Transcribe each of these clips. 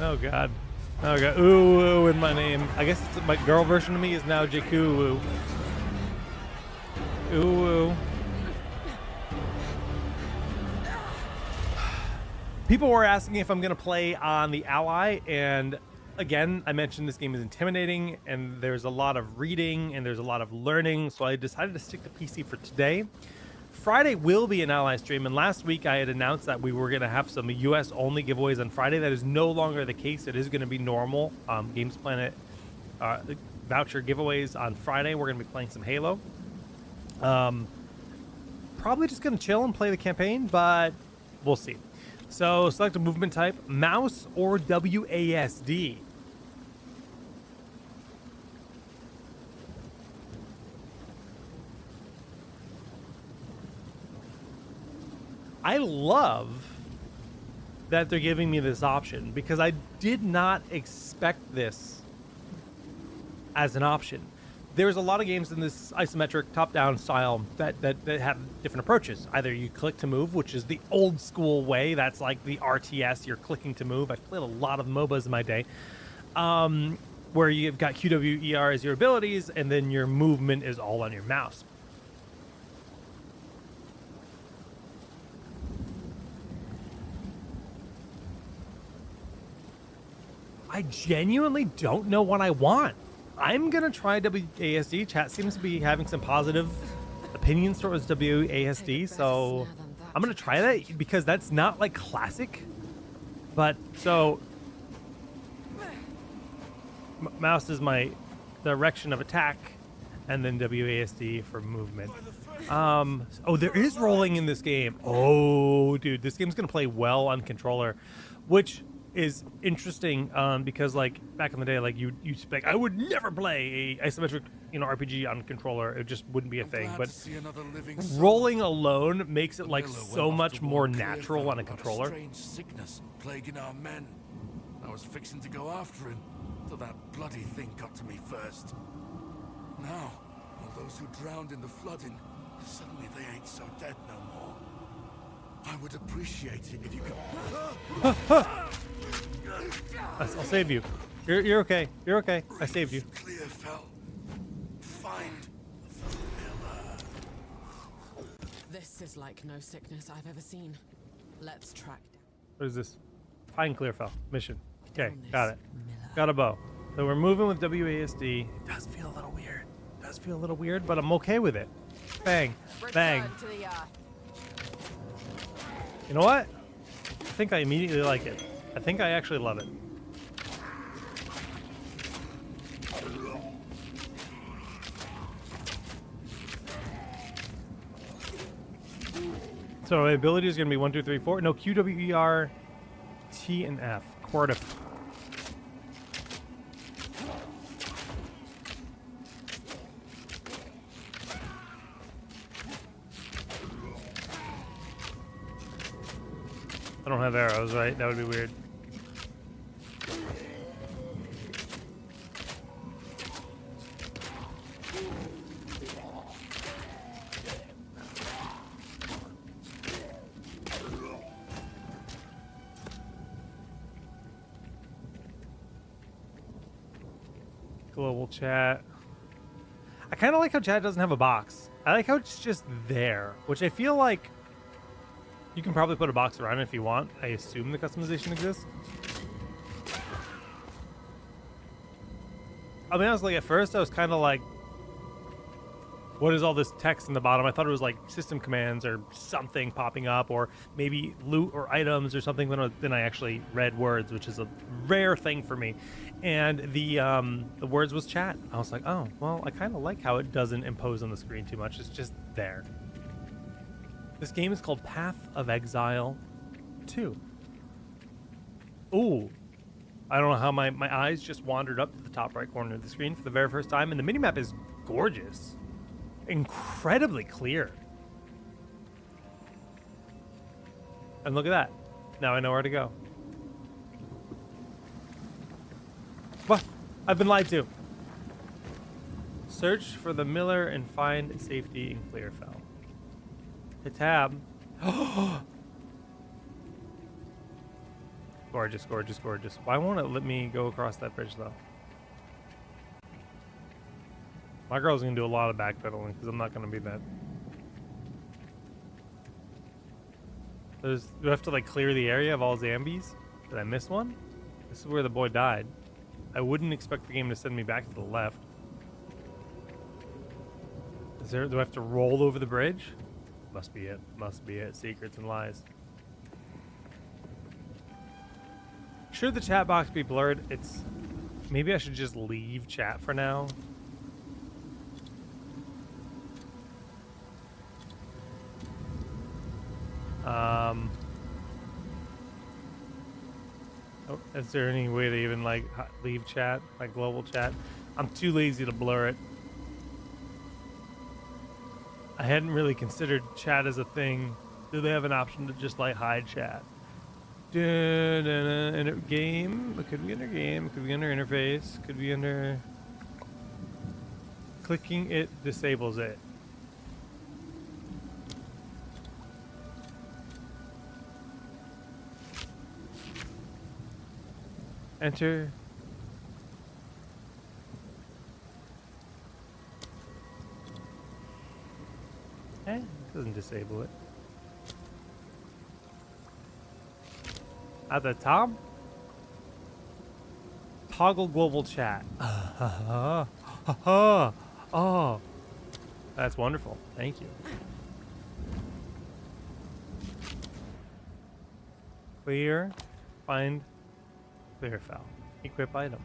Oh god. Oh god. Ooh, in my name. I guess it's my girl version of me is now Jakku. Ooh. People were asking if I'm gonna play on the Ally, and again, I mentioned this game is intimidating, and there's a lot of reading, and there's a lot of learning, so I decided to stick to PC for today. Friday will be an Ally stream, and last week I had announced that we were going to have some US-only giveaways on Friday. That is no longer the case. It is going to be normal Games Planet voucher giveaways on Friday. We're going to be playing some Halo. Probably just going to chill and play the campaign, but we'll see. So select a movement type, mouse or WASD. I love that they're giving me this option because I did not expect this as an option. There's a lot of games in this isometric top-down style that have different approaches. Either you click to move, which is the old school way. That's like the RTS, you're clicking to move. I've played a lot of MOBAs in my day. Where you've got QWER as your abilities, and then your movement is all on your mouse. I genuinely don't know what I want. I'm going to try WASD. Chat seems to be having some positive opinions towards WASD, so I'm going to try that because that's not like classic. But so mouse is my direction of attack, and then WASD for movement. Oh, there is rolling in this game. Oh, dude, this game's going to play well on controller, which is interesting because like back in the day, like you like I would never play a isometric RPG on controller. It just wouldn't be a thing. But rolling alone makes it like so much more natural on a controller. Strange sickness plaguing our men. I was fixing to go after him till that bloody thing got to me first. Now, all those who drowned in the flooding, suddenly they ain't so dead no more. I would appreciate it if you could. I'll save you. You're okay. You're okay. I saved you. Clear fell. Find the pillar. This is like no sickness I've ever seen. Let's track down. What is this? Find Clearfell mission. Okay, got it. Got a bow. So we're moving with WASD. It does feel a little weird. It does feel a little weird, but I'm okay with it. Bang, bang. You know what? I think I immediately like it. I think I actually love it. So my ability is going to be 1, 2, 3, 4. No, Q, W, E, R, T, and F. Quartif. I don't have arrows, right? That would be weird. Global chat. I kind of like how chat doesn't have a box. I like how it's just there, which I feel like you can probably put a box around it if you want. I assume the customization exists. I'll be honest, like at first I was kind of like, what is all this text in the bottom? I thought it was like system commands or something popping up, or maybe loot or items or something. Then I actually read words, which is a rare thing for me. And the words was chat. I was like, oh, well, I kind of like how it doesn't impose on the screen too much. It's just there. This game is called Path of Exile 2. Ooh. I don't know how my eyes just wandered up to the top right corner of the screen for the very first time, and the minimap is gorgeous. Incredibly clear. And look at that. Now I know where to go. What? I've been lied to. Search for the Miller and find safety in Clearfell. Hit tab. Gorgeous, gorgeous, gorgeous. Why won't it let me go across that bridge, though? My girl's gonna do a lot of backpedaling because I'm not gonna be that. Do I have to like clear the area of all zombies? Did I miss one? This is where the boy died. I wouldn't expect the game to send me back to the left. Do I have to roll over the bridge? Must be it. Must be it. Secrets and lies. Should the chat box be blurred? Maybe I should just leave chat for now. Is there any way to even like leave chat, like global chat? I'm too lazy to blur it. I hadn't really considered chat as a thing. Do they have an option to just like hide chat? Enter game. It could be under game. It could be under interface. Could be under. Clicking it disables it. Enter. It doesn't disable it. At the top, toggle global chat. Oh, that's wonderful. Thank you. Clear, find, clear file. Equip item.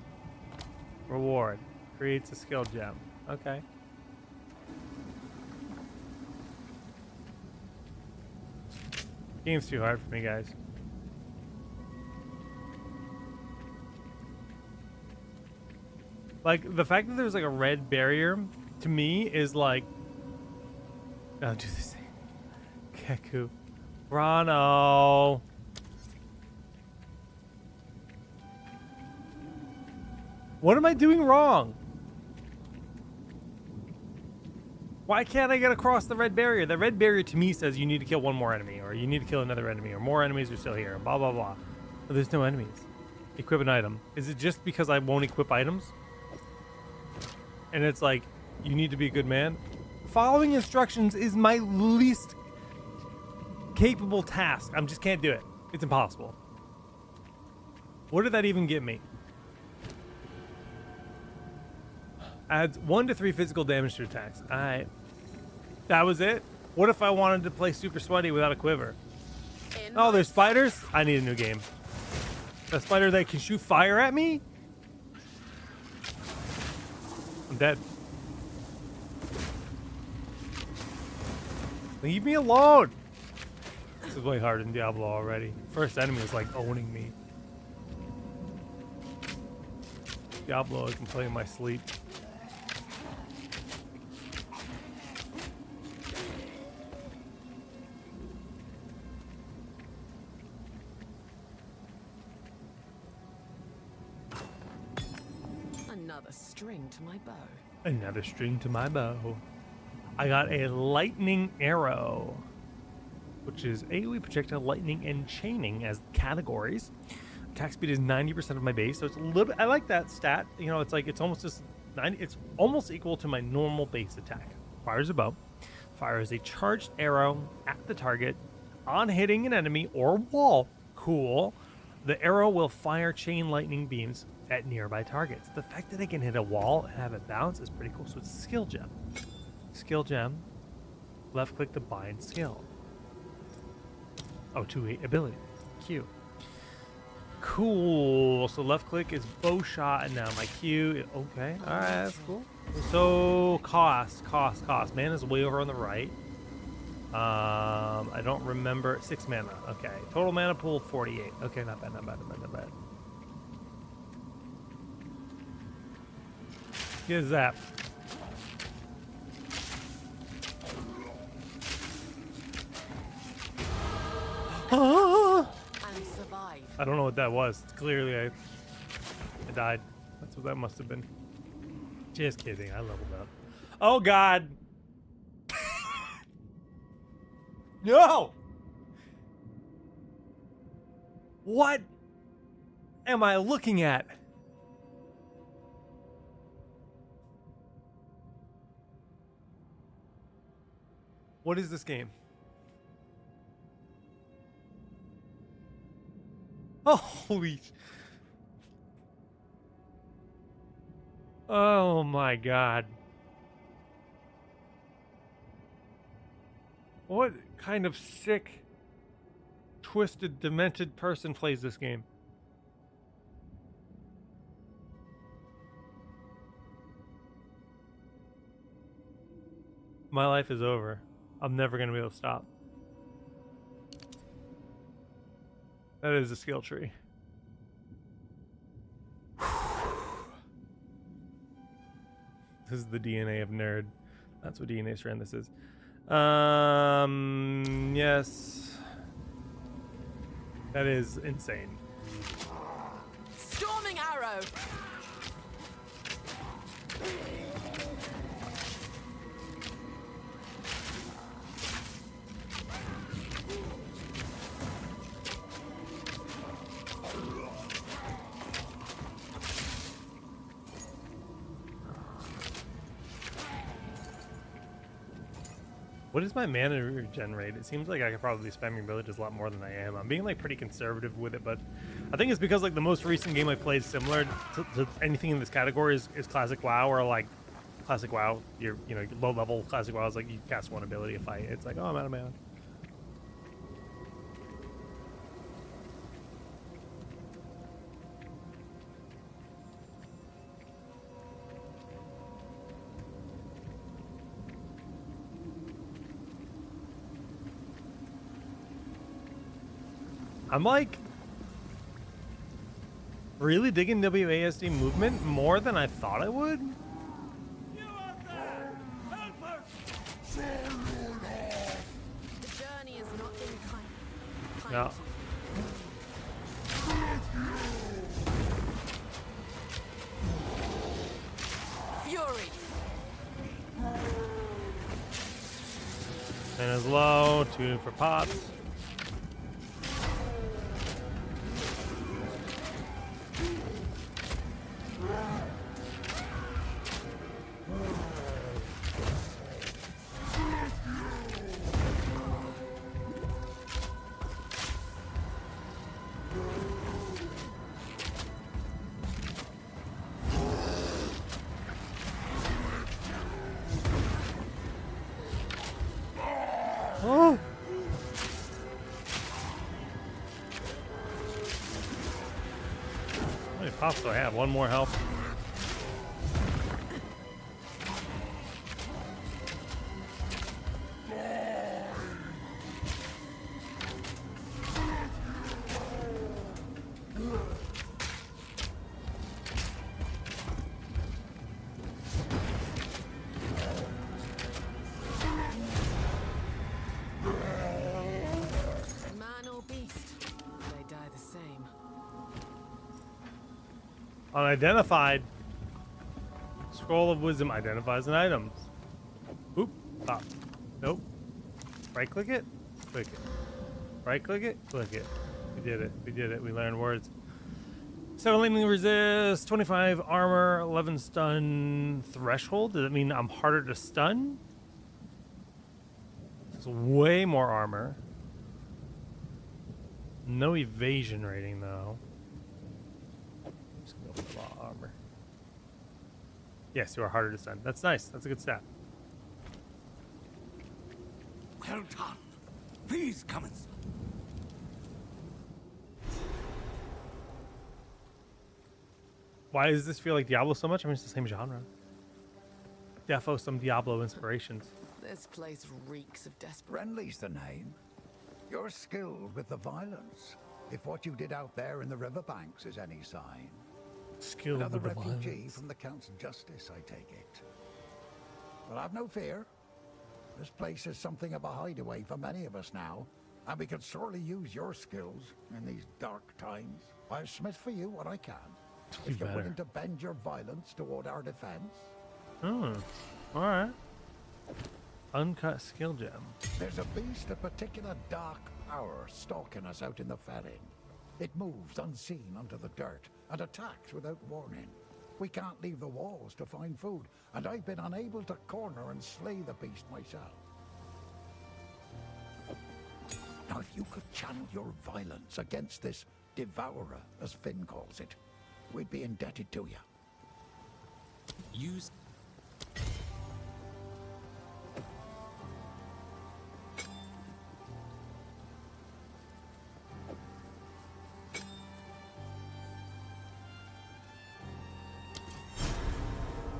Reward. Creates a skill gem. Okay. Game's too hard for me, guys. Like, the fact that there's like a red barrier, to me, is like... I'll do the same. Keku. Rano. What am I doing wrong? Why can't I get across the red barrier? The red barrier to me says you need to kill one more enemy, or you need to kill another enemy, or more enemies are still here, blah, blah, blah. But there's no enemies. Equip an item. Is it just because I won't equip items? And it's like, you need to be a good man? Following instructions is my least capable task. I just can't do it. It's impossible. What did that even get me? Adds 1 to 3 physical damage to attacks. Alright. That was it? What if I wanted to play super sweaty without a quiver? Oh, there's spiders? I need a new game. A spider that can shoot fire at me? I'm dead. Leave me alone! This is way harder than Diablo already. First enemy is like owning me. Diablo I can play in my sleep. Another string to my bow. Another string to my bow. I got a lightning arrow, which is AoE projectile, lightning, and chaining as categories. Attack speed is 90% of my base, so it's a little bit, I like that stat. You know, it's like, it's almost just 90, it's almost equal to my normal base attack. Fires a bow. Fires a charged arrow at the target on hitting an enemy or wall. Cool. The arrow will fire chain lightning beams at nearby targets. The fact that I can hit a wall and have it bounce is pretty cool. So it's a skill gem. Skill gem. Left click to bind skill. Oh, 2-8 ability. Q. Cool. So left click is bow shot, and now my Q. Okay. All right. That's cool. So cost. Man is way over on the right. I don't remember. 6 mana. Okay. Total mana pool 48. Okay. Not bad. Get a zap. And survive. I don't know what that was. Clearly, I died. That's what that must have been. Just kidding. I leveled up. Oh, God. No! What? am I looking at? What is this game? Oh, holy. Oh my god. What kind of sick, twisted, demented person plays this game? My life is over. I'm never going to be able to stop. That is a skill tree. This is the DNA of nerd. That's what DNA strand this is. Yes. That is insane. Storming arrow. What does my mana regenerate? It seems like I could probably be spamming villages a lot more than I am. I'm being like pretty conservative with it, but I think it's because like the most recent game I played similar to anything in this category is Classic WoW, or like Classic WoW, your low level Classic WoW is like you cast one ability to fight. It's like, oh, I'm out of mana. I'm like really digging WASD movement more than I thought I would. You out there! Help us! The journey is not in kind. No. Fury. Mana's low, 2 for pots. Oh! How many pops do I have? One more health. Man or beast, they die the same. Unidentified. Scroll of Wisdom identifies an item. Oop. Pop. Nope. Right click it. Click it. Right click it. Click it. We did it. We did it. We learned words. 7 lightning resist, 25 armor, 11 stun threshold. Does it mean I'm harder to stun? It's way more armor. No evasion rating though. Just go for raw armor. Yes, you are harder to stun. That's nice. That's a good stat. Well done. Please come and... Why does this feel like Diablo so much? I mean, it's the same genre. Defo some Diablo inspirations. This place reeks of desperation. Friendly's the name. You're skilled with the violence. If what you did out there in the riverbanks is any sign. Skilled Another with the refugee violence. from the Count's justice, I take it. Well, have no fear. This place is something of a hideaway for many of us now, and we could sorely use your skills in these dark times. I'll smith for you what I can. Be If you're better. willing to bend your violence toward our defense. Oh, all right. Uncut skill gem. There's a beast of particular dark power stalking us out in the ferry. It moves unseen under the dirt and attacks without warning. We can't leave the walls to find food, and I've been unable to corner and slay the beast myself. Now, if you could channel your violence against this devourer, as Finn calls it, we'd be indebted to you. Use.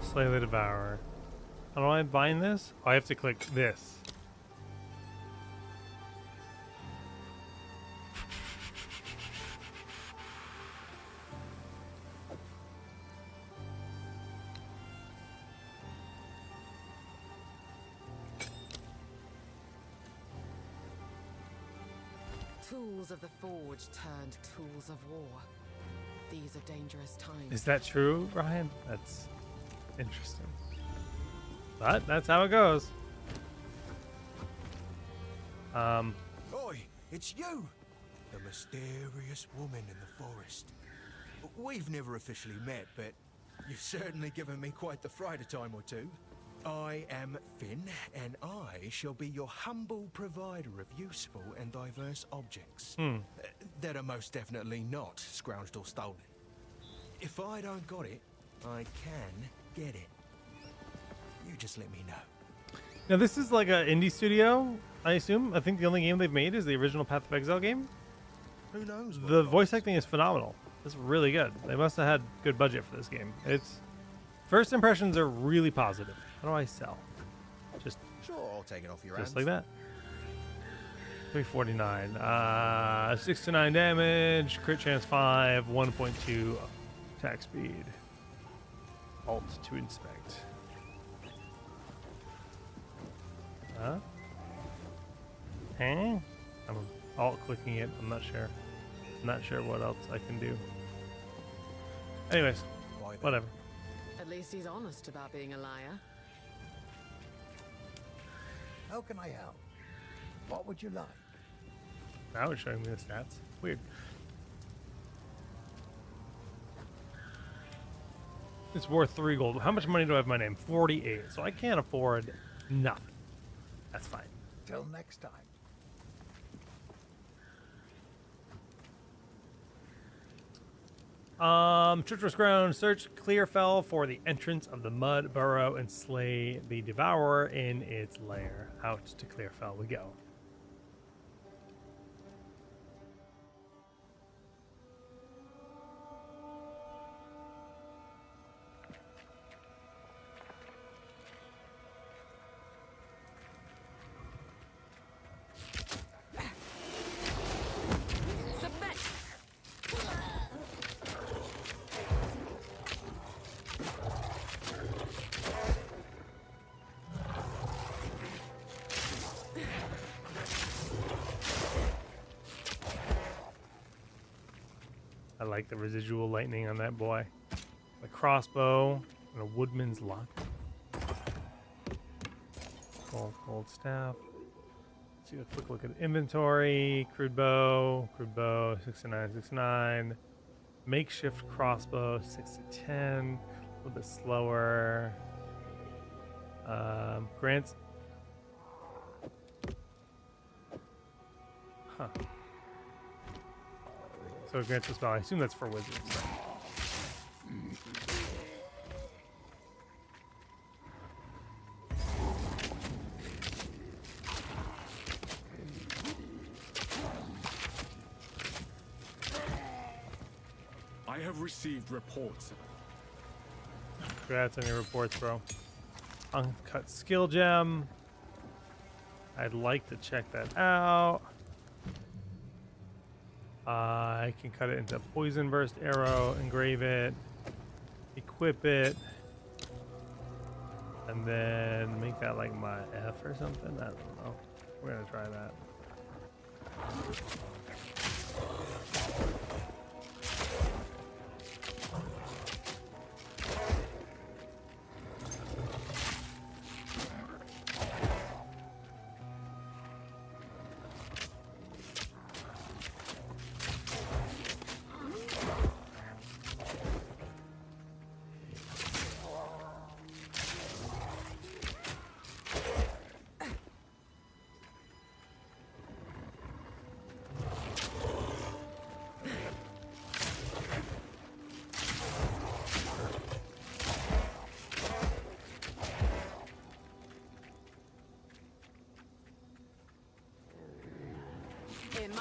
Slay the devourer. How do I bind this? Oh, I have to click this. Tools of the forge turned tools of war. These are dangerous times. Is that true, Ryan? That's interesting. But that's how it goes. Oi, it's you! The mysterious woman in the forest. We've never officially met, but you've certainly given me quite the fright a time or two. I am Finn, and I shall be your humble provider of useful and diverse objects that are most definitely not scrounged or stolen. If I don't got it, I can get it. You just let me know. Now this is like an indie studio, I assume. I think the only game they've made is the original Path of Exile game. Who knows? The voice acting is phenomenal. It's really good. They must have had good budget for this game. It's first impressions are really positive. How do I sell? Just Sure, I'll take it off your just hands. like that. 349. 6 to 9 damage. Crit chance 5. 1.2 attack speed. Alt to inspect. Huh? Huh? I'm alt clicking it. I'm not sure. I'm not sure what else I can do. Anyways, Why then? whatever. At least he's honest about being a liar. How can I help? What would you like? Now it's showing me the stats. Weird. It's worth 3 gold. How much money do I have in my name? 48. So I can't afford nothing. That's fine. Till next time. Treacherous ground. Search Clearfell for the entrance of the mud burrow and slay the devourer in its lair. Out to Clearfell we go. Submit! I like the residual lightning on that boy. A crossbow and a woodman's luck. Gold staff. Let's do a quick look at inventory. Crude bow, 69, 69. Makeshift crossbow, 6 to 10. A little bit slower. Grants. Huh. So it grants a spell. I assume that's for wizards. I have received reports. Congrats on your reports, bro. Uncut skill gem. I'd like to check that out. I can cut it into poison burst arrow, engrave it, equip it, and then make that like my F or something. I don't know. We're gonna try that.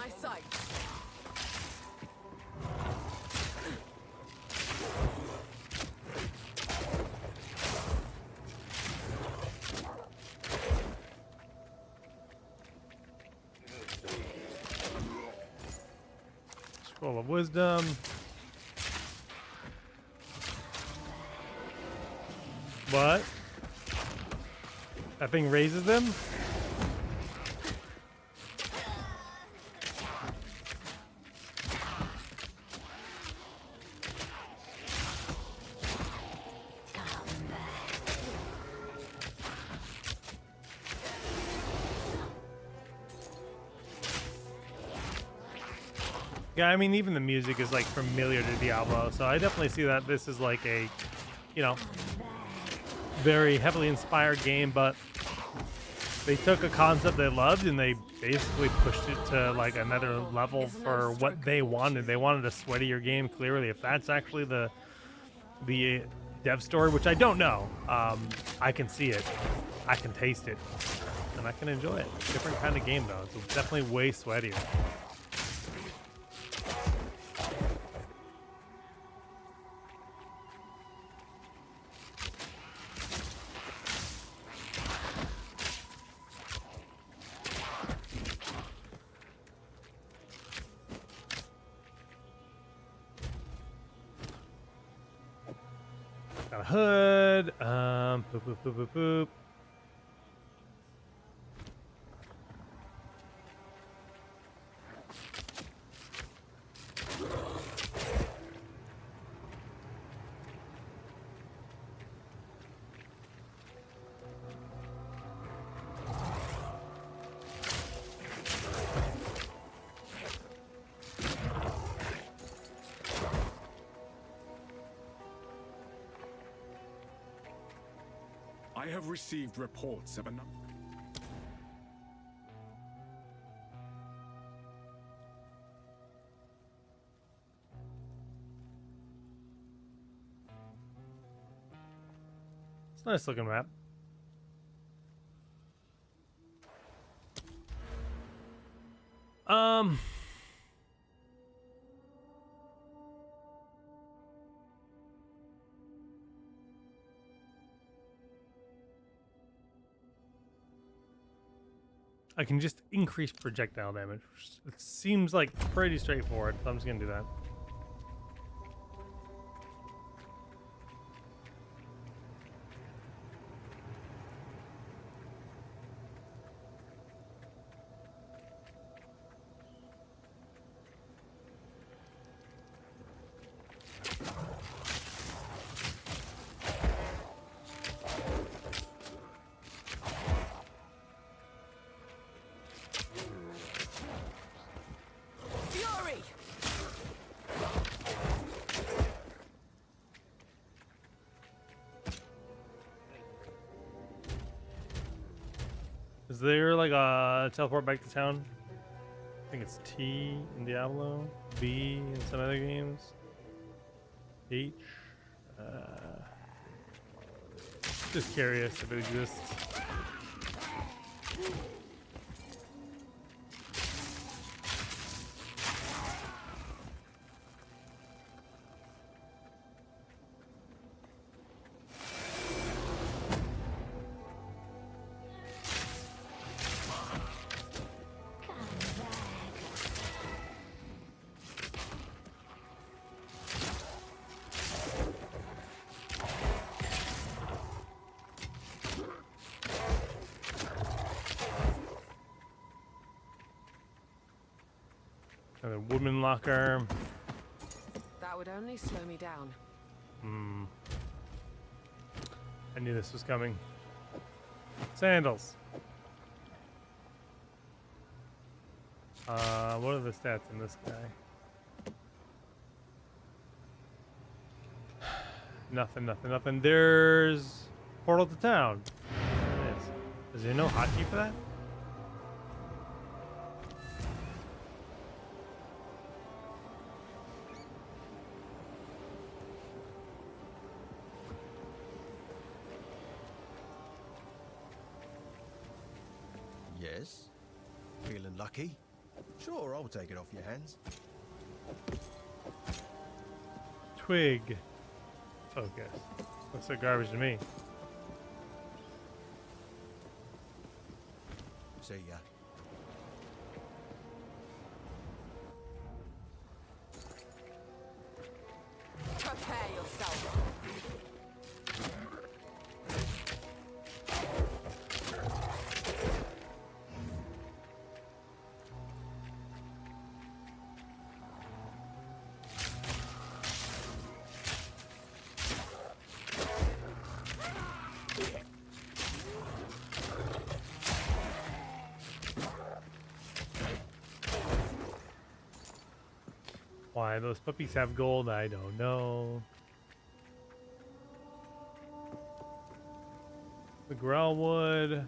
my sight. Scroll of wisdom. What? That thing raises them? Yeah, I mean, even the music is like familiar to Diablo, so I definitely see that this is like a, you know, very heavily inspired game, but they took a concept they loved and they basically pushed it to like another level for what they wanted. They wanted a sweatier game, clearly. If that's actually the dev story, which I don't know, I can see it, I can taste it, and I can enjoy it. Different kind of game though. It's definitely way sweatier. Got a hood. Boop, boop, boop, boop, boop. I have received reports of a It's a nice looking map. I can just increase projectile damage. It seems like pretty straightforward, so I'm just gonna do that. Fury! Is there like a teleport back to town? I think it's T in Diablo, B in some other games, H. Just curious if it exists. Another woodman locker. That would only slow me down. I knew this was coming. Sandals. What are the stats in this guy? Nothing, nothing, nothing. There's portal to town. There it is. Is there no hotkey for that? Yes? Feeling lucky? Sure, I'll take it off your hands. Twig. Focus. Looks like garbage to me. See ya. Prepare yourself. Why those puppies have gold, I don't know. The Grellwood.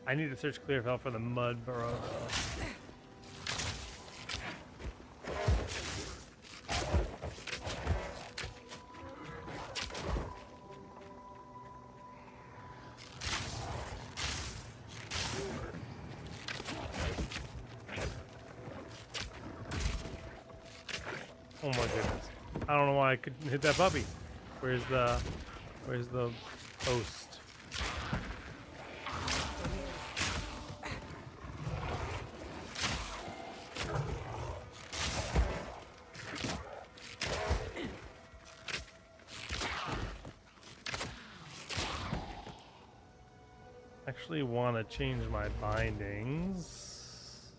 I need to search Clearfell for the mud burrow. Oh my goodness. I don't know why I couldn't hit that puppy. Where's the post? Actually want to change my bindings.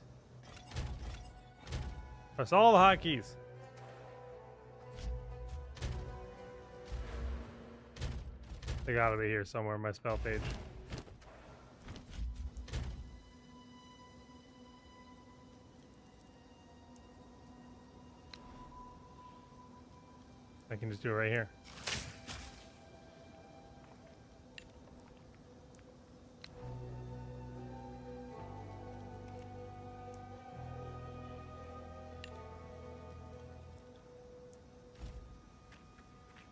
Press all the hotkeys. They gotta be here somewhere in my spell page. I can just do it right here.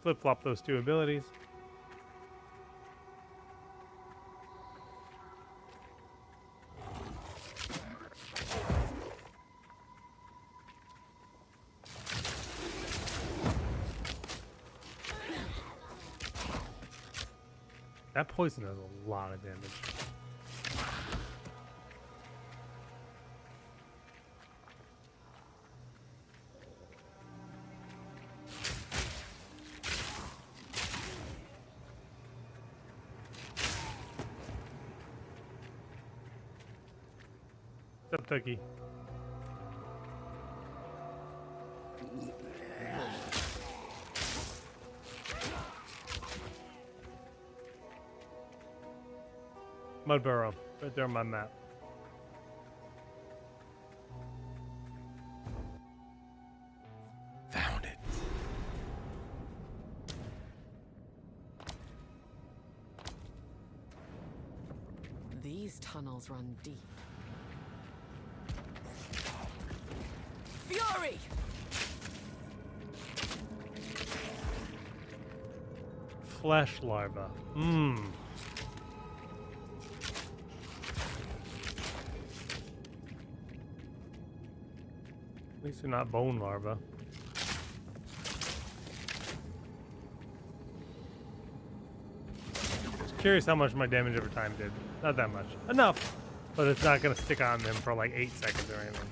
Flip-flop those two abilities. That poison does a lot of damage. What's up, Tucky? Mud burrow, right there on my map. Found it. These tunnels run deep. Fury! Flesh larva. Mmm. At least they're not bone larvae. Just curious how much my damage over time did. Not that much. Enough! But it's not gonna stick on them for like 8 seconds or anything.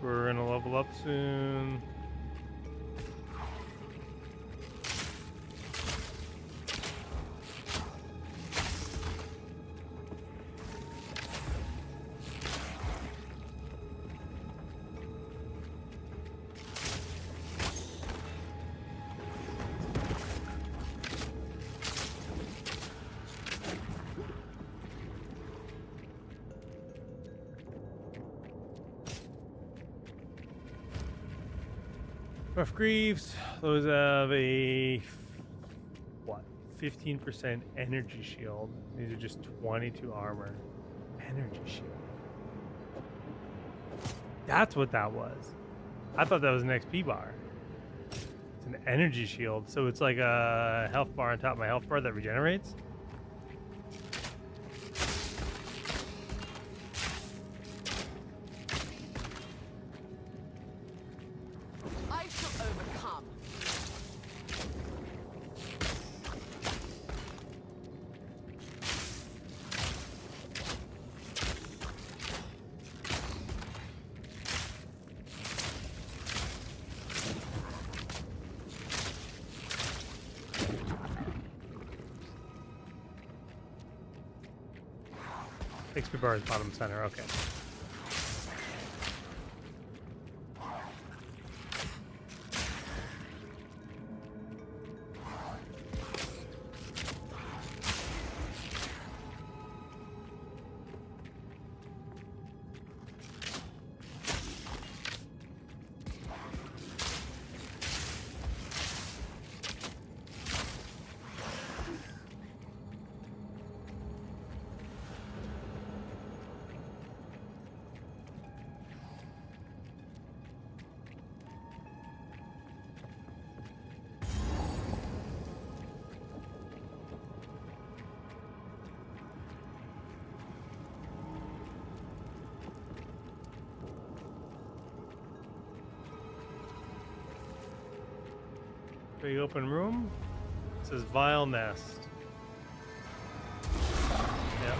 We're gonna level up soon. Rough Greaves. Those have a what? 15% energy shield. These are just 22 armor. Energy shield. That's what that was. I thought that was an XP bar. It's an energy shield, so it's like a health bar on top of my health bar that regenerates. I shall overcome. XP bar is bottom center, okay. Big open room. It says Vile Nest. Yep.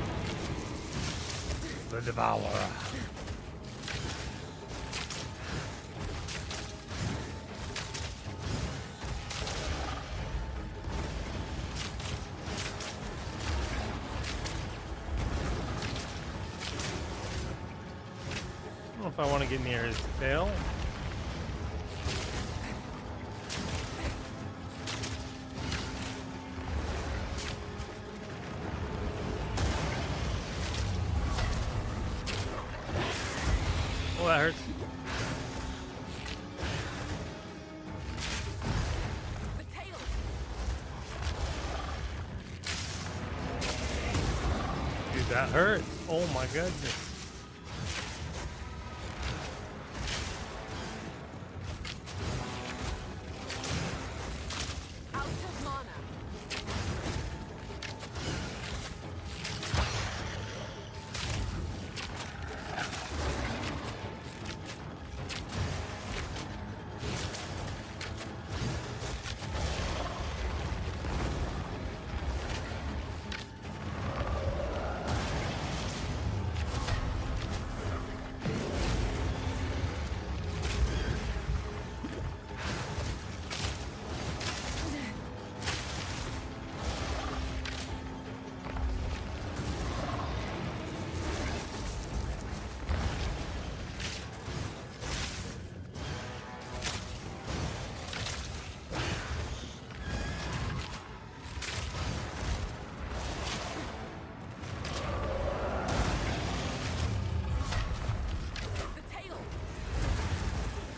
The Devourer. I don't know if I want to get near his tail. Oh, that hurts. The tail. Dude, that hurts. Oh my goodness. Out of mana.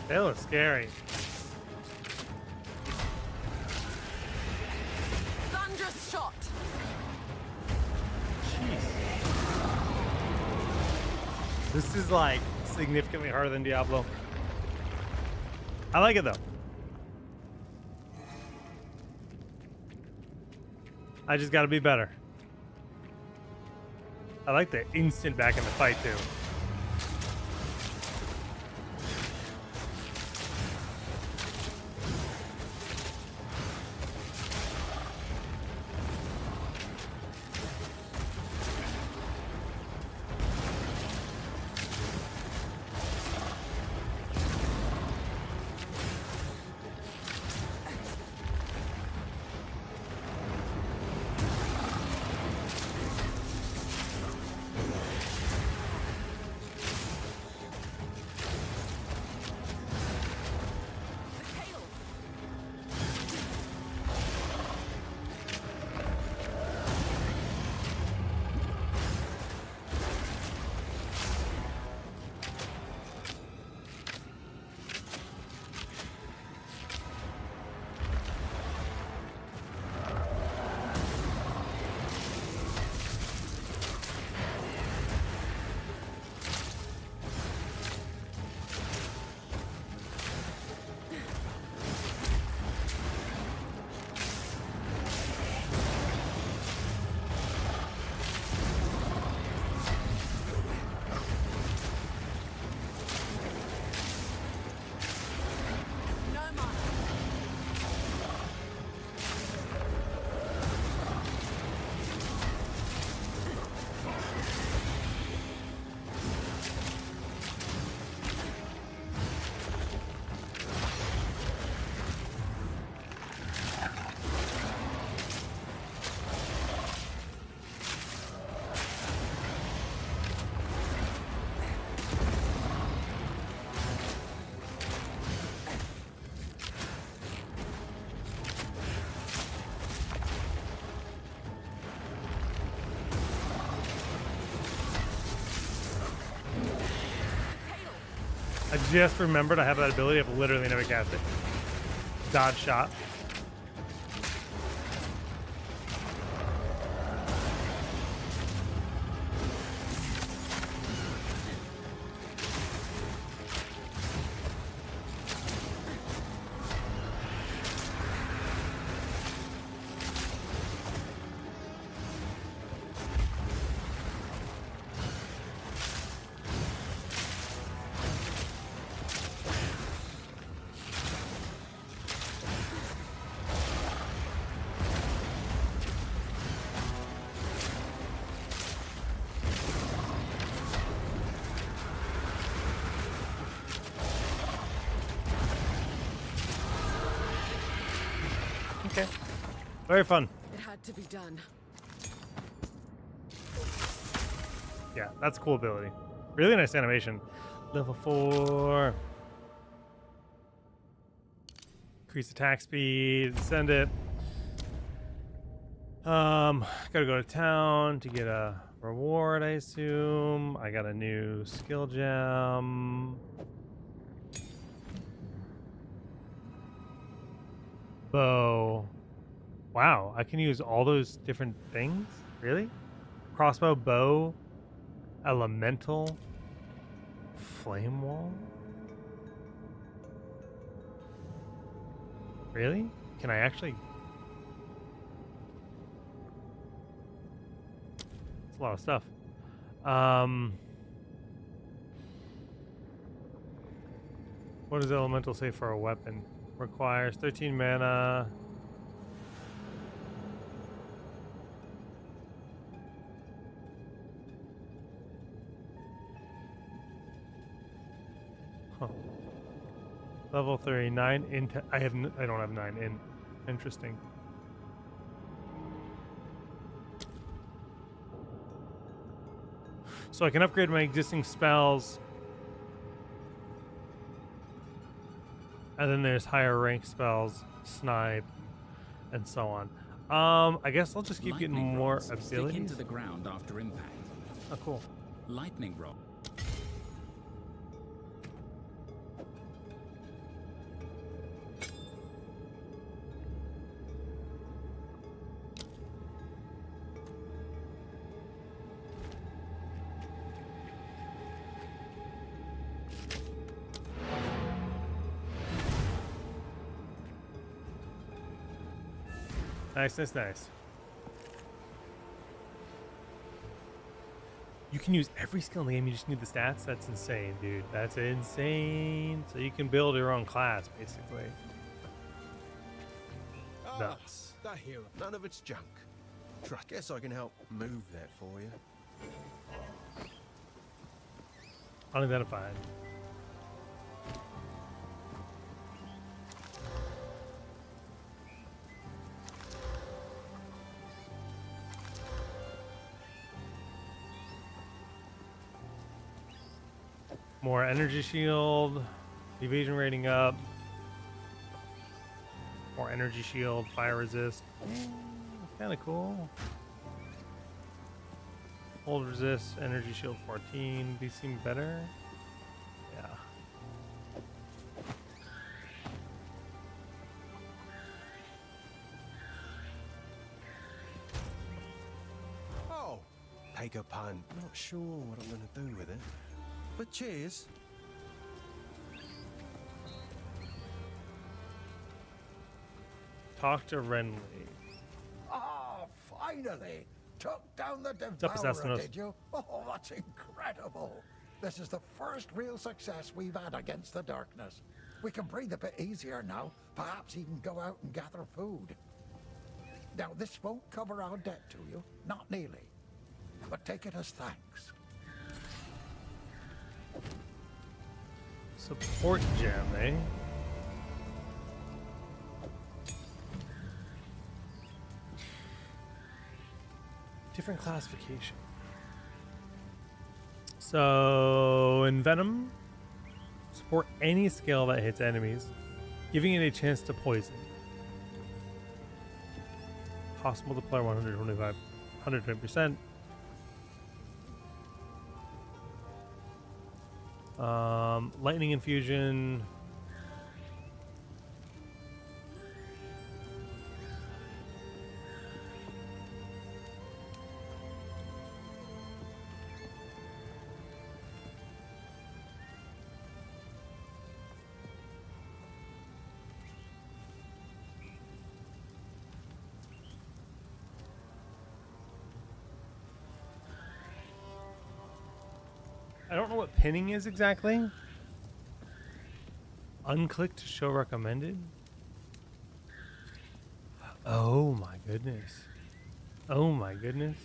That looks scary. Thunderous shot. Jeez. This is like significantly harder than Diablo. I like it though. I just gotta be better. I like the instant back in the fight too. I just remembered I have that ability. I've literally never cast it. Dodge shot. Okay. Very fun. It had to be done. Yeah, that's a cool ability. Really nice animation. Level 4. Increase attack speed. Send it. Gotta go to town to get a reward, I assume. I got a new skill gem. Bow. Wow, I can use all those different things? Really? Crossbow, bow, elemental, flame wall? Really? Can I actually? It's a lot of stuff. What does elemental say for a weapon? Requires 13 mana. Huh. Level 3, 9 in. I don't have 9 in. Interesting. So I can upgrade my existing spells. And then there's higher rank spells, snipe, and so on. I guess I'll just keep getting more abilities. Stick into the ground after impact. Oh, cool. Lightning rod. Nice, nice, nice. You can use every skill in the game, you just need the stats? That's insane, dude. That's insane. So you can build your own class, basically. Nuts. That here, none of it's junk. Guess I can help move that for you. Unidentified. More energy shield, evasion rating up, more energy shield, fire resist. Kind of cool. Hold resist, energy shield 14. These seem better. Yeah. Oh, take a punt. Not sure what I'm gonna do with it. But cheers. Talk to Renly. Ah, finally! Took down the up, Devourer, Assassinos? did you? Oh, that's incredible! This is the first real success we've had against the darkness. We can breathe a bit easier now, perhaps even go out and gather food. Now, this won't cover our debt to you, not nearly. But take it as thanks. Support gem, eh? Different classification. So, in Venom, support any skill that hits enemies, giving it a chance to poison. Cost multiplier 125, 120%. Lightning infusion. I don't know what pinning is exactly. Unclick to show recommended. Oh my goodness. Oh my goodness.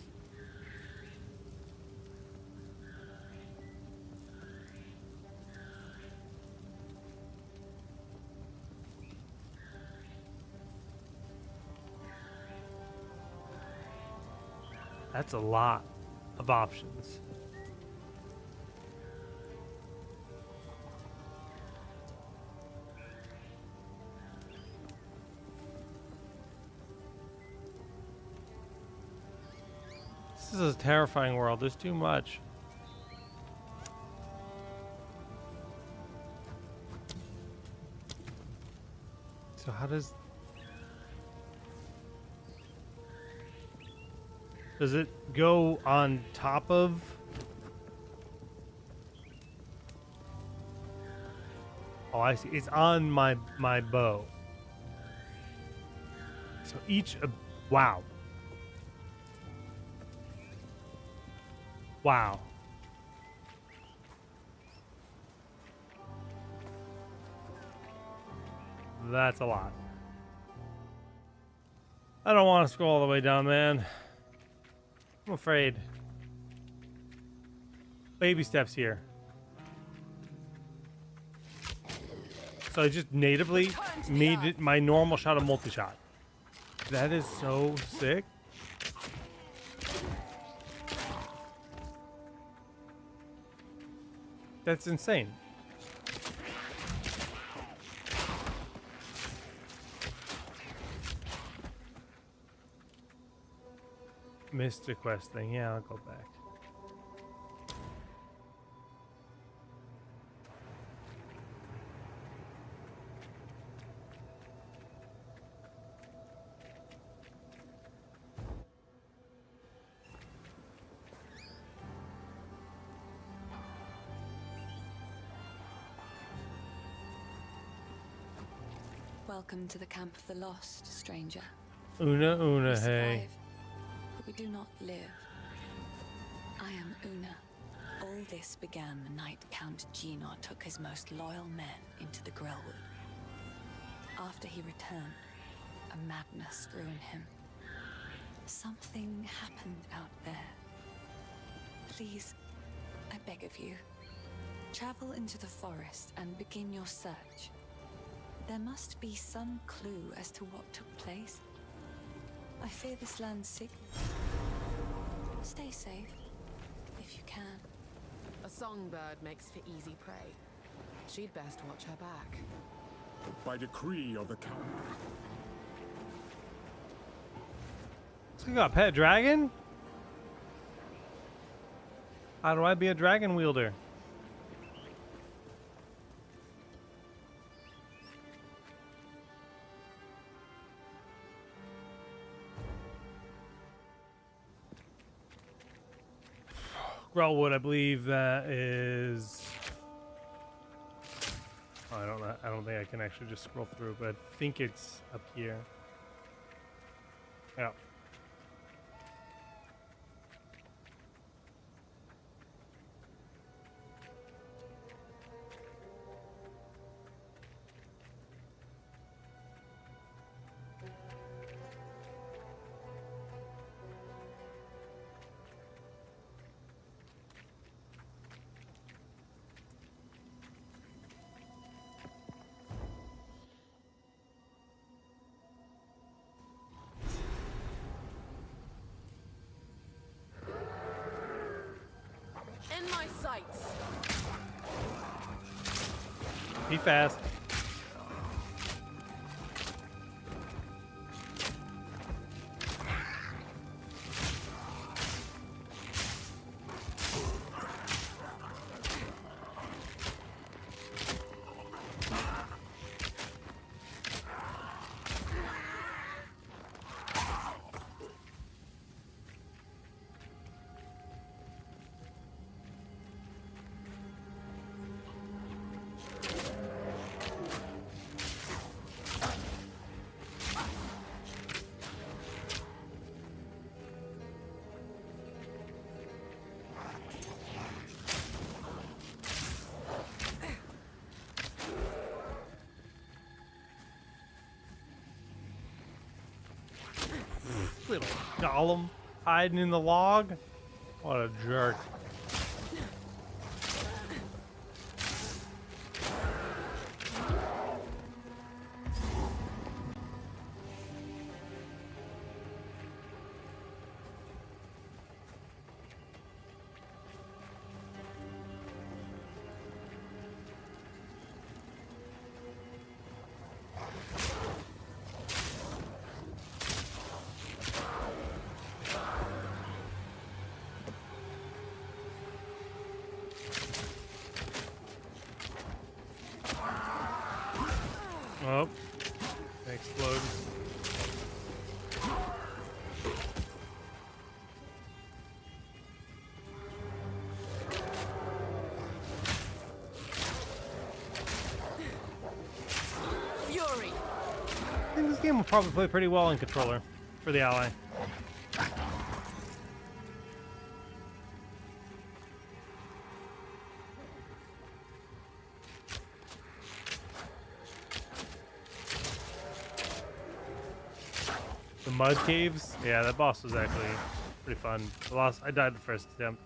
That's a lot of options. This is a terrifying world. There's too much. So how does it go on top of? Oh, I see. It's on my bow. So each wow. Wow. That's a lot. I don't want to scroll all the way down, man. I'm afraid. Baby steps here. So I just natively made my normal shot a multi-shot. That is so sick. That's insane. Missed the quest thing. Yeah, I'll go back. Welcome to the camp of the lost, stranger. Una, We hey. survive, but we do not live. I am Una. All this began the night Count Gino took his most loyal men into the Grellwood. After he returned, a madness grew in him. Something happened out there. Please, I beg of you, travel into the forest and begin your search. There must be some clue as to what took place. I fear this land's sick. Stay safe, if you can. A songbird makes for easy prey. She'd best watch her back. By decree of the Count. So you got a pet dragon? How do I be a dragon wielder? Grellwood, I believe that is. Oh, I don't know. I don't think I can actually just scroll through, but I think it's up here. Yeah. In my sights. Be fast. Little golem hiding in the log. What a jerk. Oh, explode. Fury! I think this game will probably play pretty well in controller for the ally. The mud caves, yeah, that boss was actually pretty fun. I died the first attempt.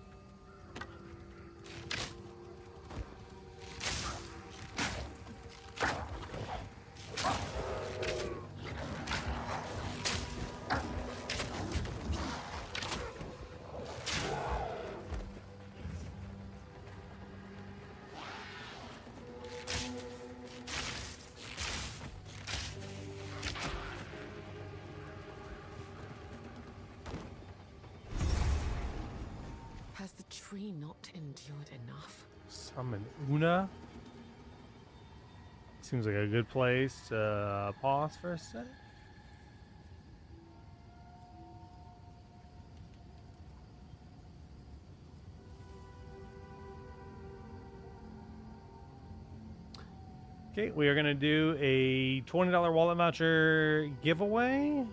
Has the tree not endured enough? Summon Una. Seems like a good place to pause for a sec. Okay, we are going to do a $20 wallet voucher giveaway.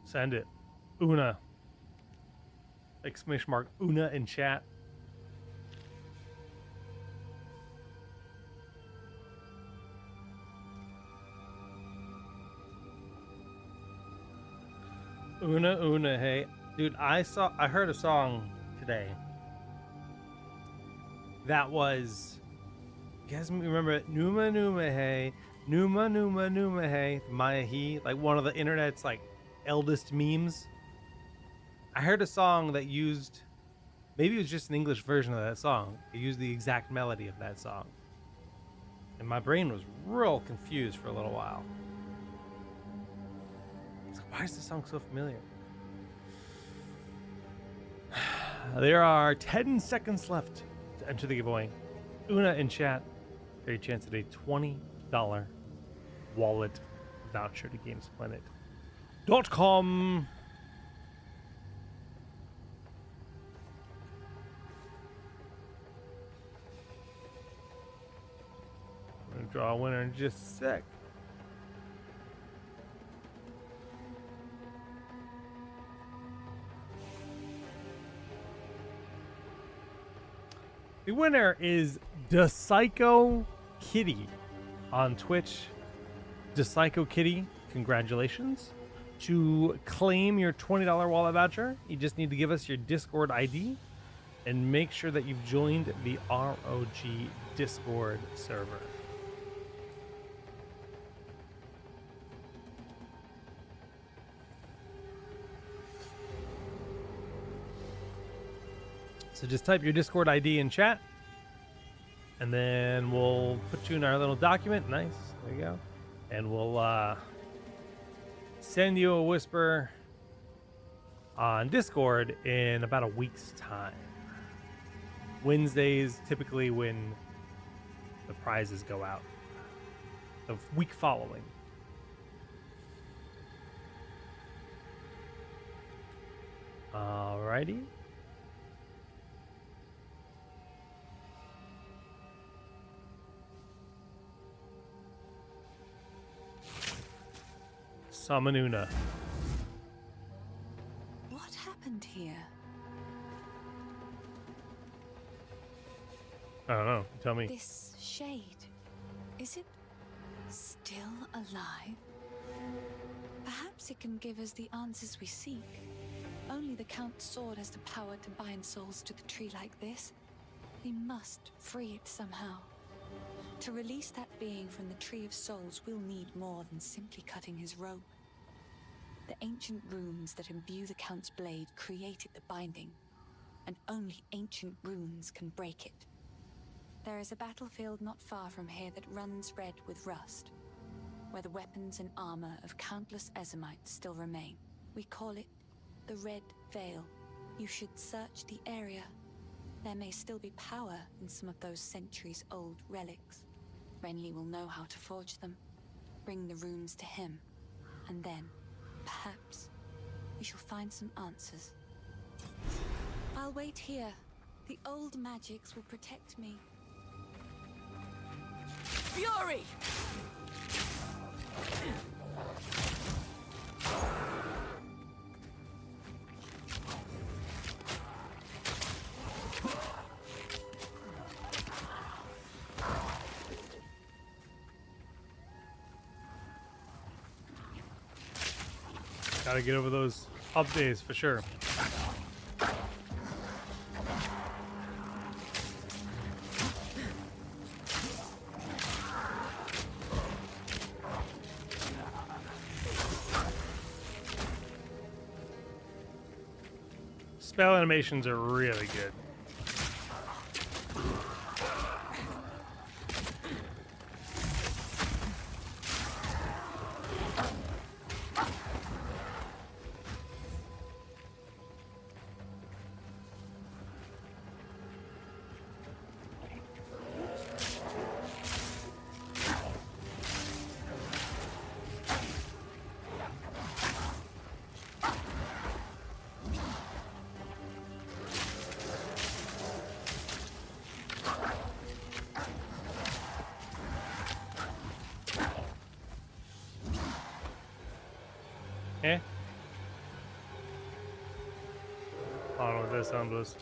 Send it. Una. Exclamation mark Una in chat. Una, hey. Dude, I heard a song today. That was, you guys remember it? Numa hey. Numa hey. Maya he. Like one of the internet's like eldest memes. I heard a song that used, maybe it was just an English version of that song. It used the exact melody of that song. And my brain was real confused for a little while. It's like, why is this song so familiar? There are 10 seconds left to enter the giveaway. Una in chat, very chance at a $20 wallet voucher to GamesPlanet.com. I'm gonna draw a winner in just a sec. The winner is DePsycho Kitty on Twitch. DePsycho Kitty, congratulations. To claim your $20 wallet voucher, you just need to give us your Discord ID and make sure that you've joined the ROG Discord server. So just type your Discord ID in chat, and then we'll put you in our little document. Nice, there you go. And we'll send you a whisper on Discord in about a week's time. Wednesdays, typically when the prizes go out. The week following. Alrighty. Summon Una. What happened here? I don't know. Tell me. This shade. Is it Still alive? Perhaps it can give us the answers we seek. Only the Count's sword has the power to bind souls to the tree like this. We must free it somehow. To release that being from the Tree of Souls, we'll need more than simply cutting his rope. The ancient runes that imbue the Count's blade created the binding, and only ancient runes can break it. There is a battlefield not far from here that runs red with rust, where the weapons and armor of countless Ezamites still remain. We call it the Red Veil. You should search the area. There may still be power in some of those centuries-old relics. Renly will know how to forge them, bring the runes to him, and then, perhaps, we shall find some answers. I'll wait here. The old magics will protect me. Fury! Gotta get over those up days for sure. Spell animations are really good. Eh? I don't know what that sound was.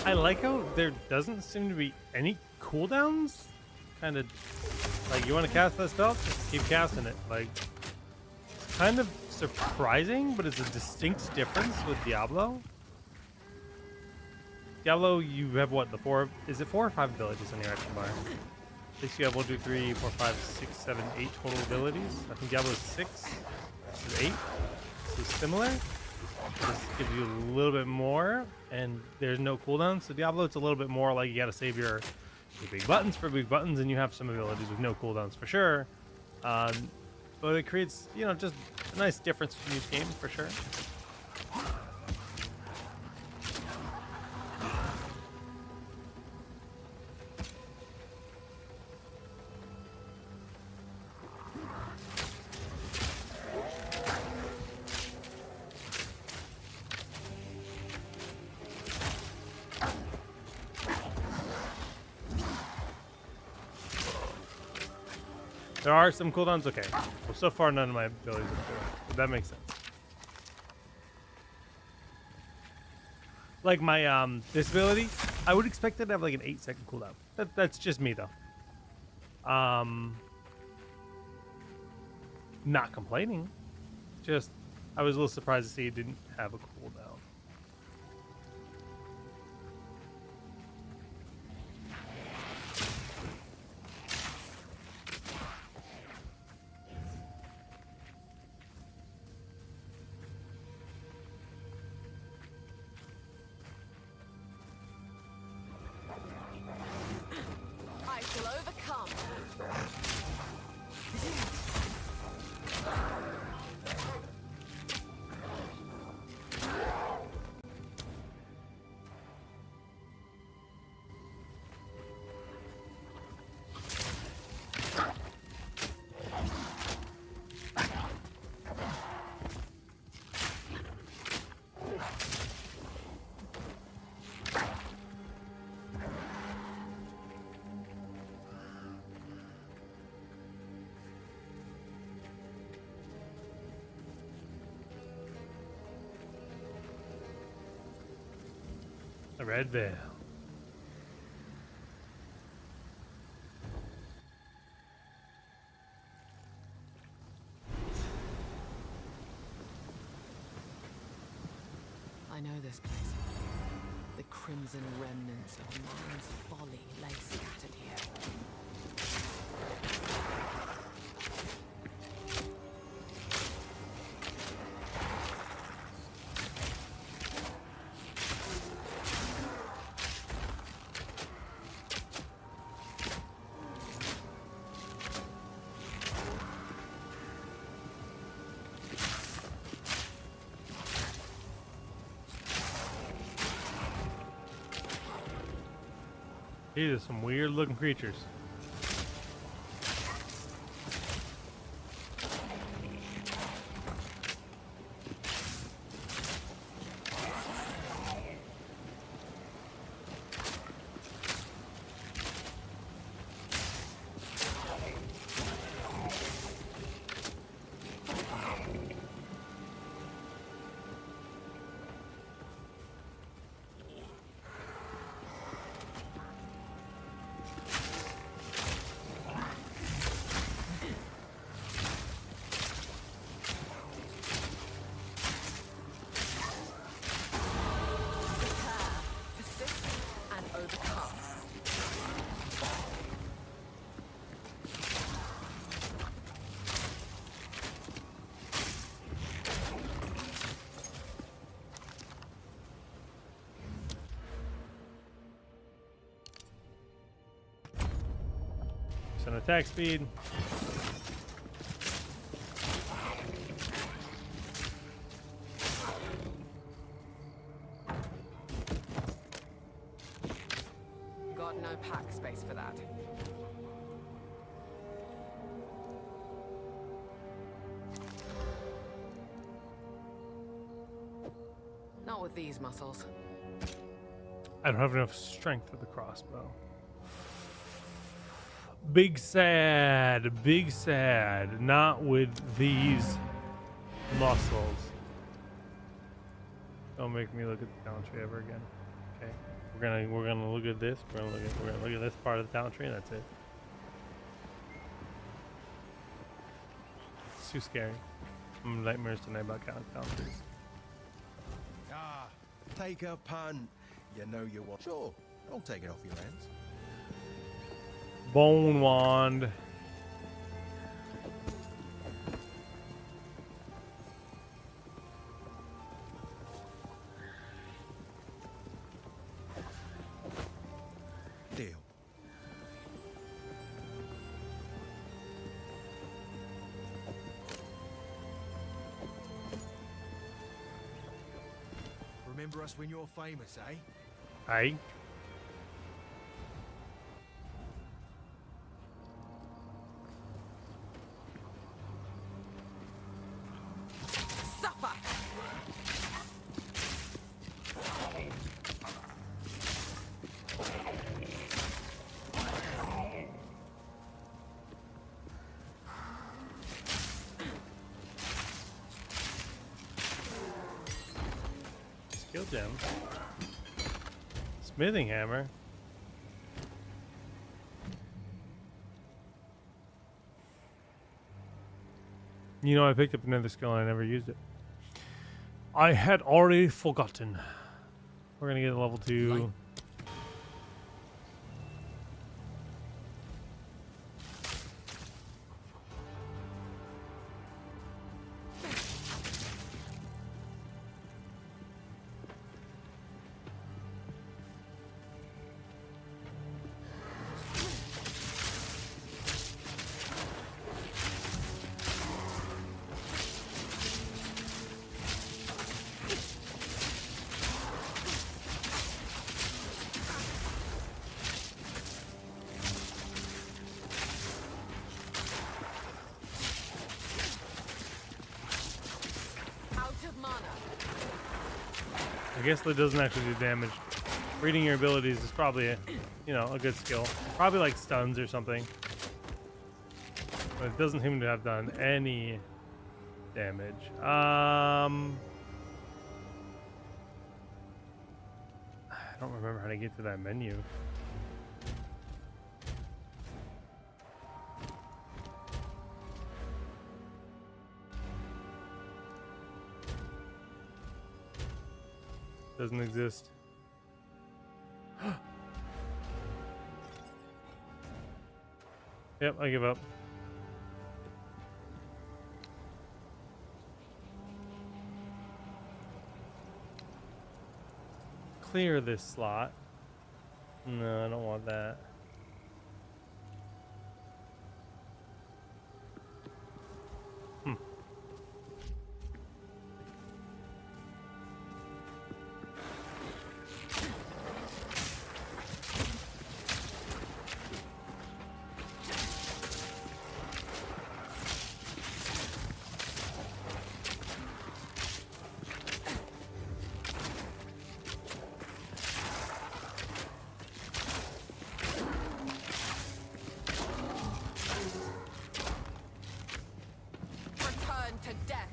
I like how there doesn't seem to be any cooldowns. Kind of like, you want to cast that spell, just keep casting it. Like, it's kind of surprising, but it's a distinct difference with Diablo. Diablo, you have what, the 4, is it 4 or 5 abilities on your action bar? At least you have 1, 2, 3, 4, 5, 6, 7, 8 total abilities. I think Diablo is 6, this is 8, so similar. This gives you a little bit more, and there's no cooldown. So Diablo, it's a little bit more like you gotta save your big buttons for big buttons, and you have some abilities with no cooldowns for sure. But it creates, you know, just a nice difference between each game for sure. There are some cooldowns? Okay. Well, so far none of my abilities are cool. But that makes sense. Like my this ability, I would expect it to have like an 8-second cooldown. That's just me though. Not complaining. Just I was a little surprised to see it didn't have a cooldown. I shall overcome. The red veil. I know this place. The crimson remnants of man's folly lay scattered here. These are some weird looking creatures. An attack speed. Got no pack space for that. Not with these muscles. I don't have enough strength for the crossbow. Big sad, not with these muscles. Don't make me look at the talent tree ever again. Okay, we're gonna look at this. We're gonna look at this part of the talent tree, and that's it. It's too scary. I'm having nightmares tonight about talent trees. Ah, take a punt. You know you want. Sure, I'll take it off your hands. Bone wand. Deal. Remember us when you're famous, eh? Aye. Skill gem. Smithing hammer. You know, I picked up another skill and I never used it. I had already forgotten. We're gonna get a level 2. I guess that doesn't actually do damage. Reading your abilities is probably a good skill. Probably like stuns or something. But it doesn't seem to have done any damage. I don't remember how to get to that menu. Doesn't exist. Yep, I give up. Clear this slot. No, I don't want that. Return to death.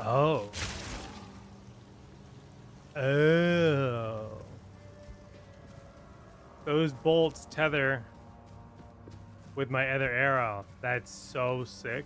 Oh. Oh. Those bolts tether with my other arrow. That's so sick.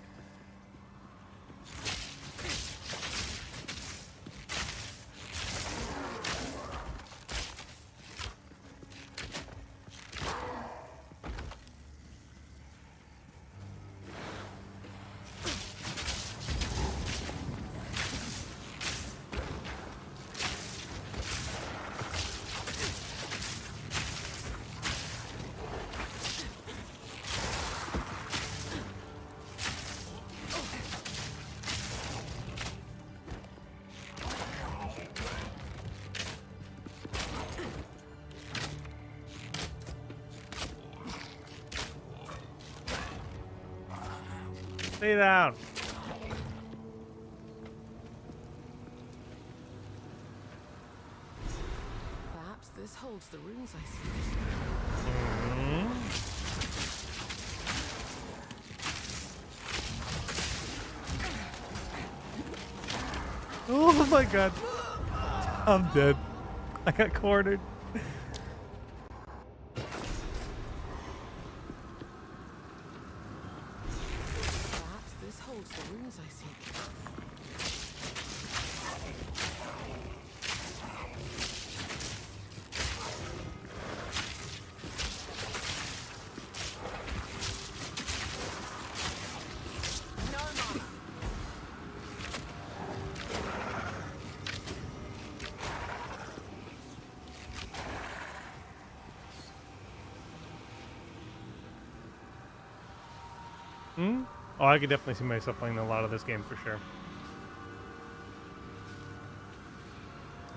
Stay down. Perhaps this holds the runes I see. Oh my god. I'm dead. I got cornered. Perhaps this holds the runes I seek. No more. Oh, I could definitely see myself playing a lot of this game for sure.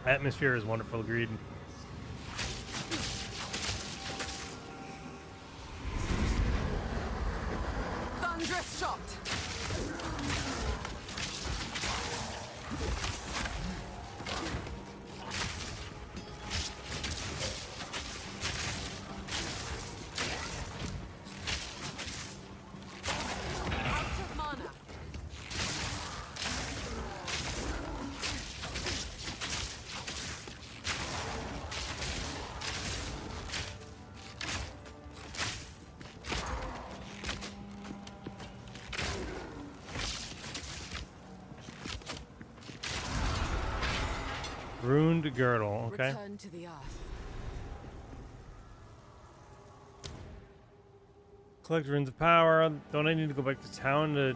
Atmosphere is wonderful, agreed. Thunderous shot. Out of mana. Ruined girdle. Okay. Return to the earth. Collect runes of power. Don't I need to go back to town to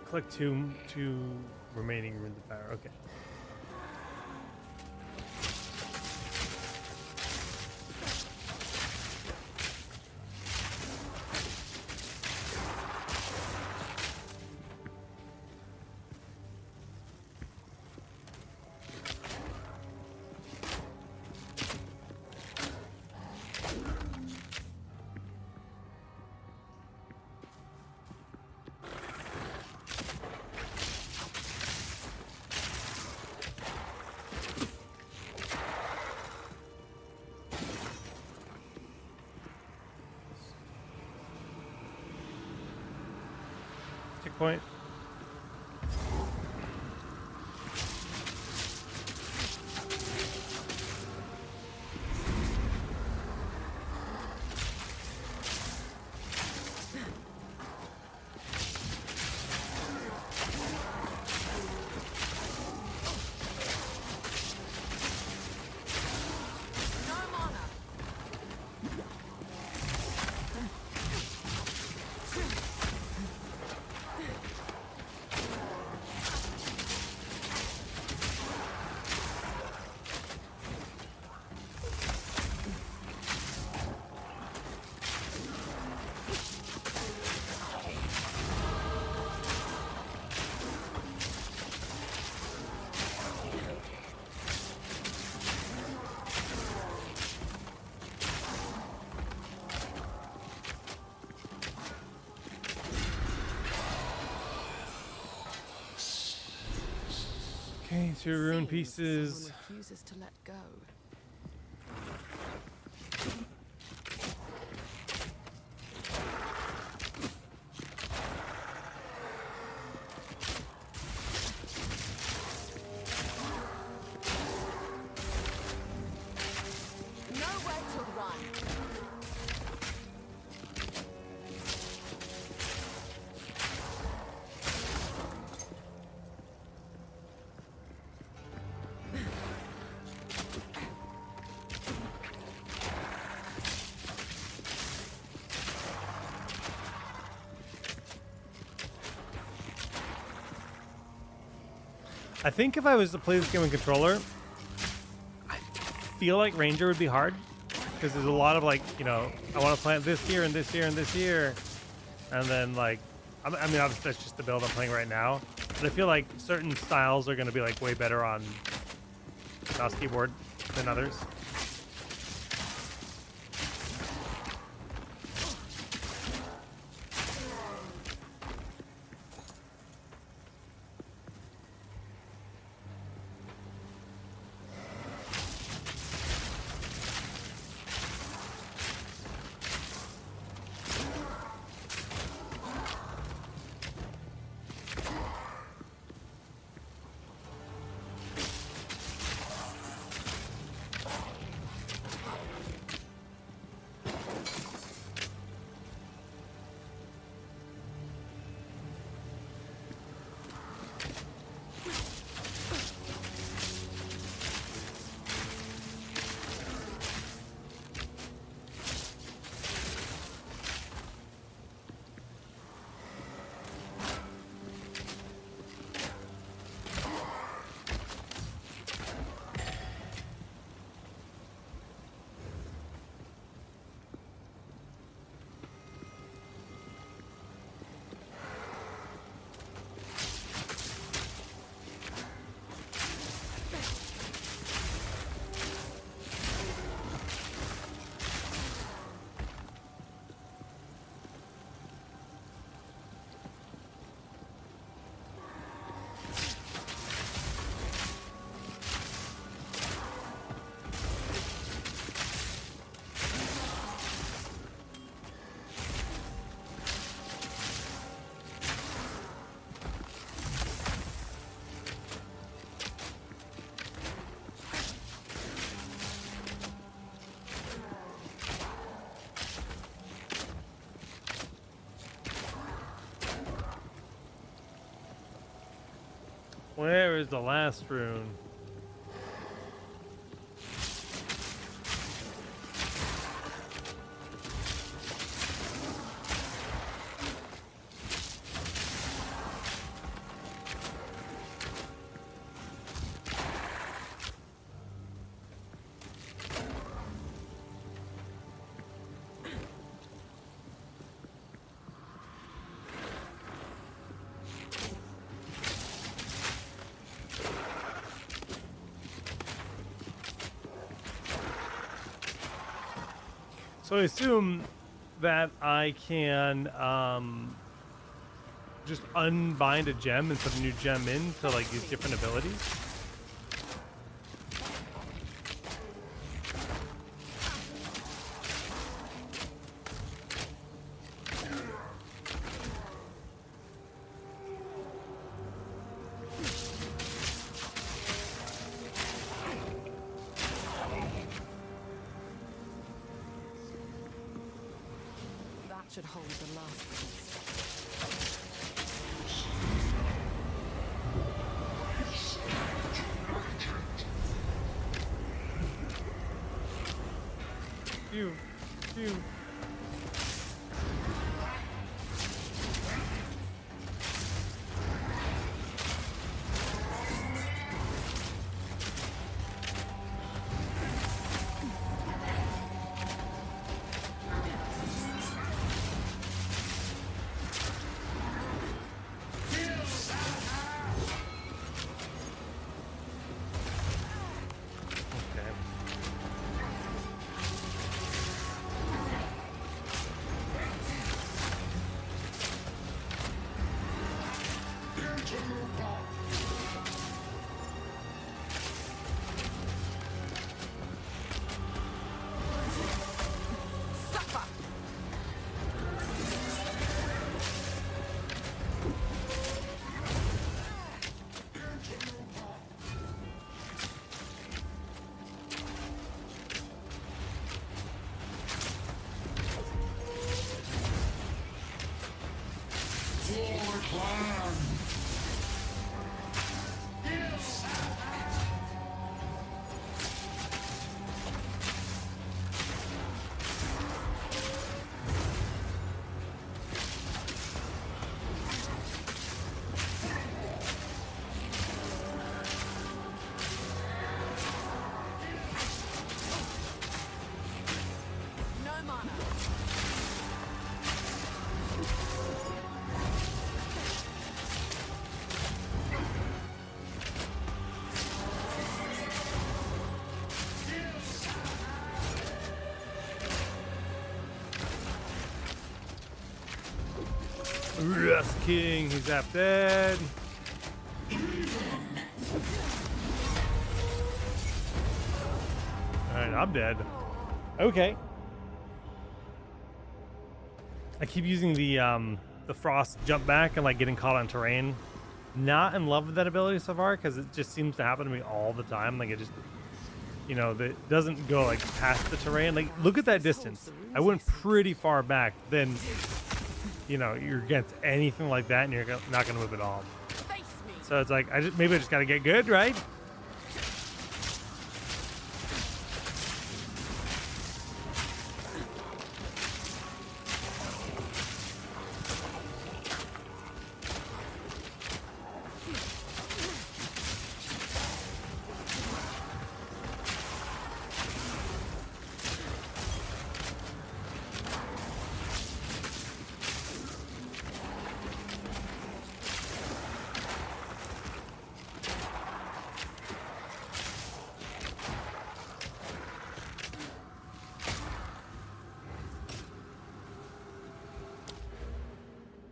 collect two remaining runes of power? Okay. Point. Okay, 2 rune pieces. Someone refuses to let go. Nowhere to run. I think if I was to play this game with controller, I feel like Ranger would be hard because there's a lot of like, you know, I want to plant this here and this here and this here, and then like, I mean, obviously that's just the build I'm playing right now, but I feel like certain styles are going to be like way better on mouse keyboard than others. Where is the last rune? So I assume that I can just unbind a gem and put a new gem in to like use different abilities. That should hold the last piece. Phew, phew. No mana. Yes, King, he's half dead. Alright, I'm dead. Okay. I keep using the frost jump back and like getting caught on terrain. Not in love with that ability so far because it just seems to happen to me all the time. Like it just, you know, it doesn't go like past the terrain. Like look at that distance. I went pretty far back. Then, you know, you're against anything like that and you're not gonna move at all. Face me. So it's like maybe I just gotta get good, right?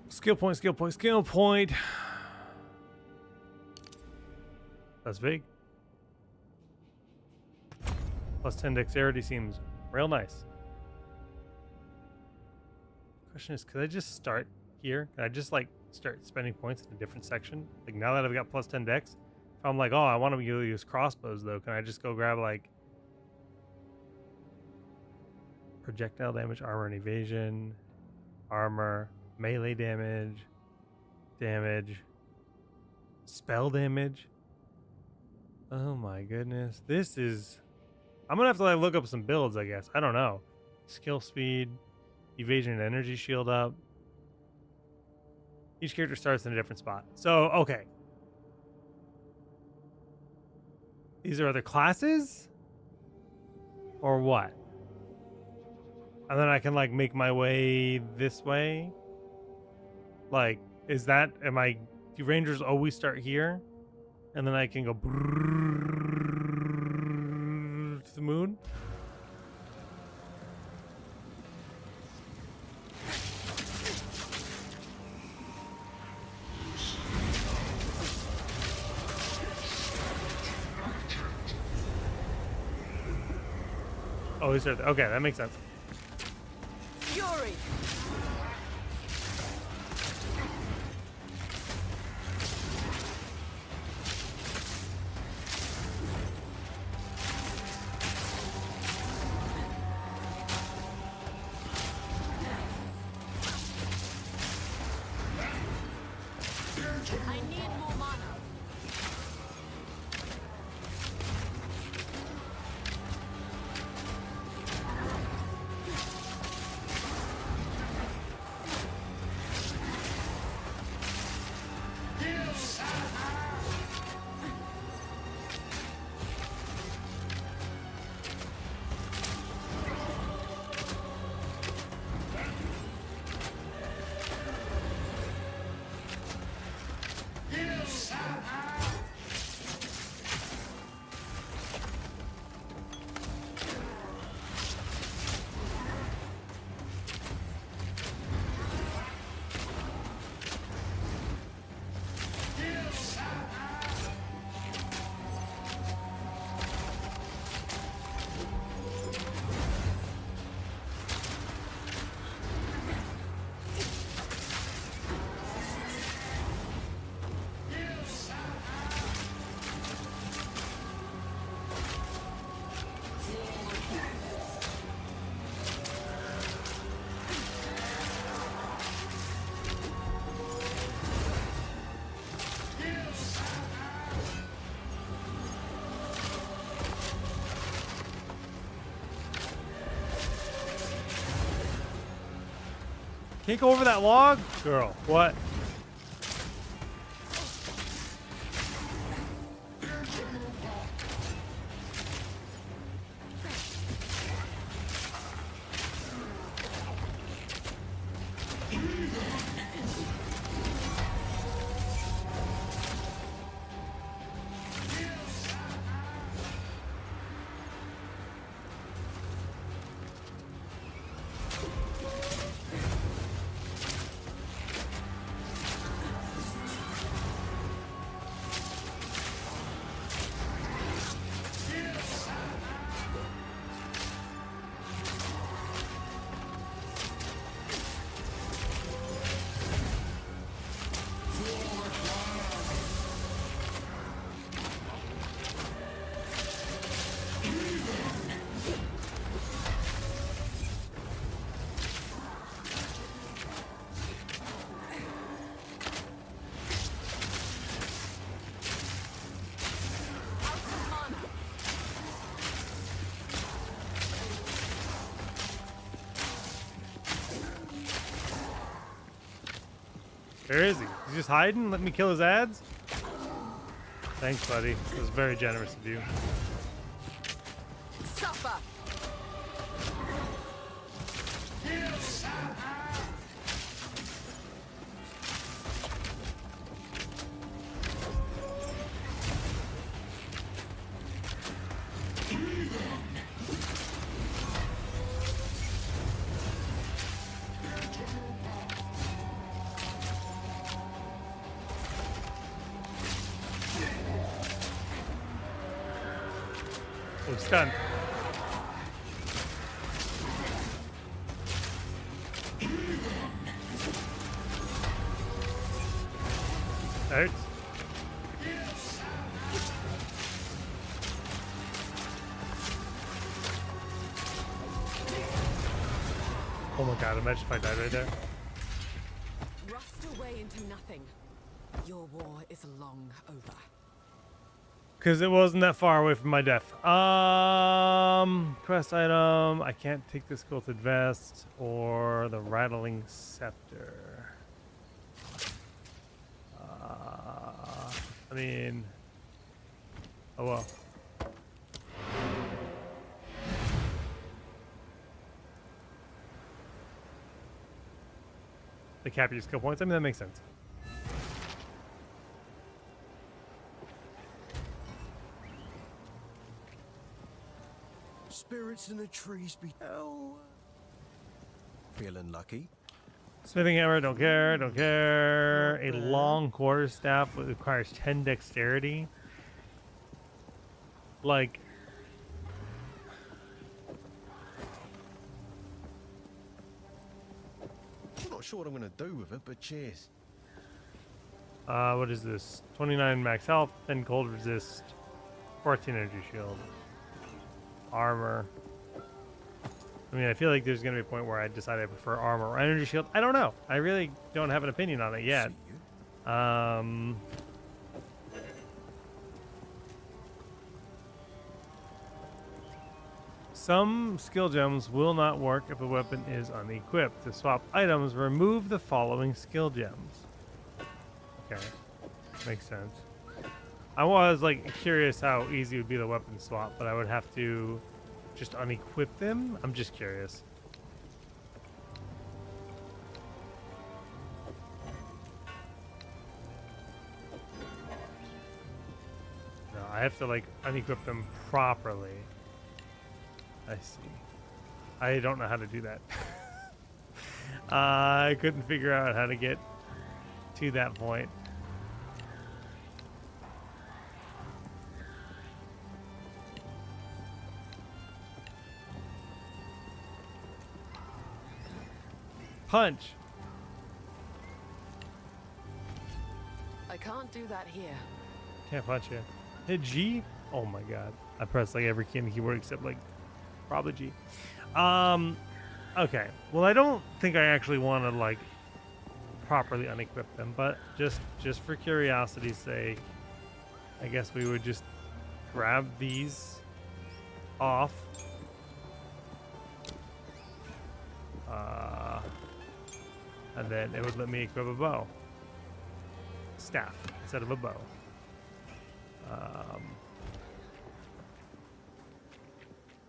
Skill point, skill point, skill point. That's big. Plus 10 dexterity seems real nice. Question is, could I just start here? Can I just like start spending points in a different section? Like now that I've got plus 10 dex, if I'm like, oh, I want to use crossbows though, can I just go grab like projectile damage, armor and evasion, armor, melee damage, spell damage? Oh my goodness. This is... I'm gonna have to like look up some builds, I guess. I don't know. Skill speed, evasion and energy shield up. Each character starts in a different spot. So, okay. These are other classes? Or what? And then I can like make my way this way? Like, is that, do Rangers always start here? And then I can go to the moon? Oh, he's right there. Okay, that makes sense. Fury! I need more mana. Can't go over that log? Girl, what? Where is he? He's just hiding? Let me kill his ads? Thanks, buddy. That was very generous of you. Suffer! Oh, stunned. That hurts. Oh my god, imagine if I died right there. Rust away into nothing. Your war is long over. Because it wasn't that far away from my death. Quest item. I can't take the sculpted vest or the rattling scepter. I mean, oh well. They cap your skill points. I mean, that makes sense. Spirits in the trees be oh. Feeling lucky? Smithing hammer, don't care, don't care. A long quarterstaff requires 10 dexterity. Like, sure what I'm gonna do with it, but cheers. What is this? 29 max health, 10 cold resist, 14 energy shield, armor. I mean, I feel like there's gonna be a point where I decide I prefer armor or energy shield. I don't know. I really don't have an opinion on it yet. See you. Some skill gems will not work if a weapon is unequipped. To swap items, remove the following skill gems. Okay, makes sense. I was like curious how easy it would be the weapon swap, but I would have to just unequip them. I'm just curious. No, I have to like unequip them properly. I see. I don't know how to do that. I couldn't figure out how to get to that point. Punch. I can't do that here. Can't punch you. Hit G? Oh my god. I pressed like every key in the keyboard except like probably G. Okay. Well, I don't think I actually want to like properly unequip them, but just for curiosity's sake, I guess we would just grab these off. And then it would let me equip a bow. Staff instead of a bow.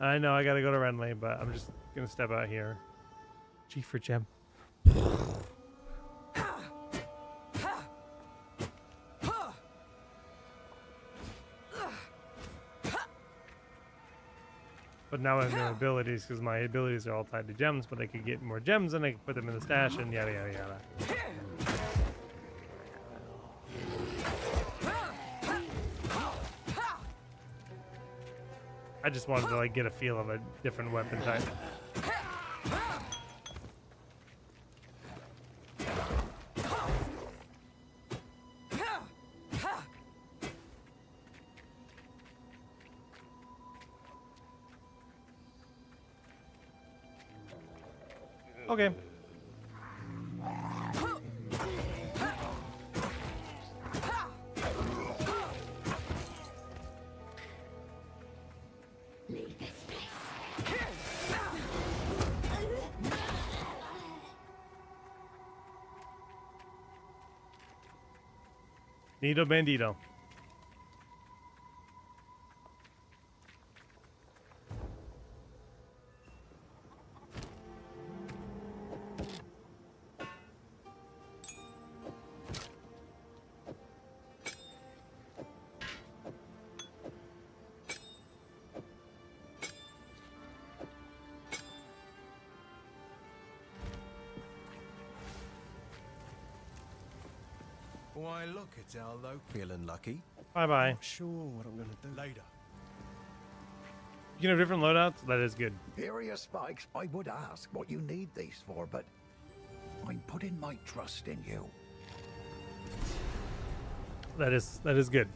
I know I gotta go to Renly, but I'm just gonna step out here. G for gem. But now I have no abilities because my abilities are all tied to gems, but I could get more gems and I could put them in the stash and yada yada yada. I just wanted to like get a feel of a different weapon type. Okay. Nito Bandito. Why, look, it's our local. Feeling lucky? Bye bye. Not sure what I'm gonna do later. You can have different loadouts. That is good. Area Spikes, I would ask what you need these for, but I'm putting my trust in you. That is good.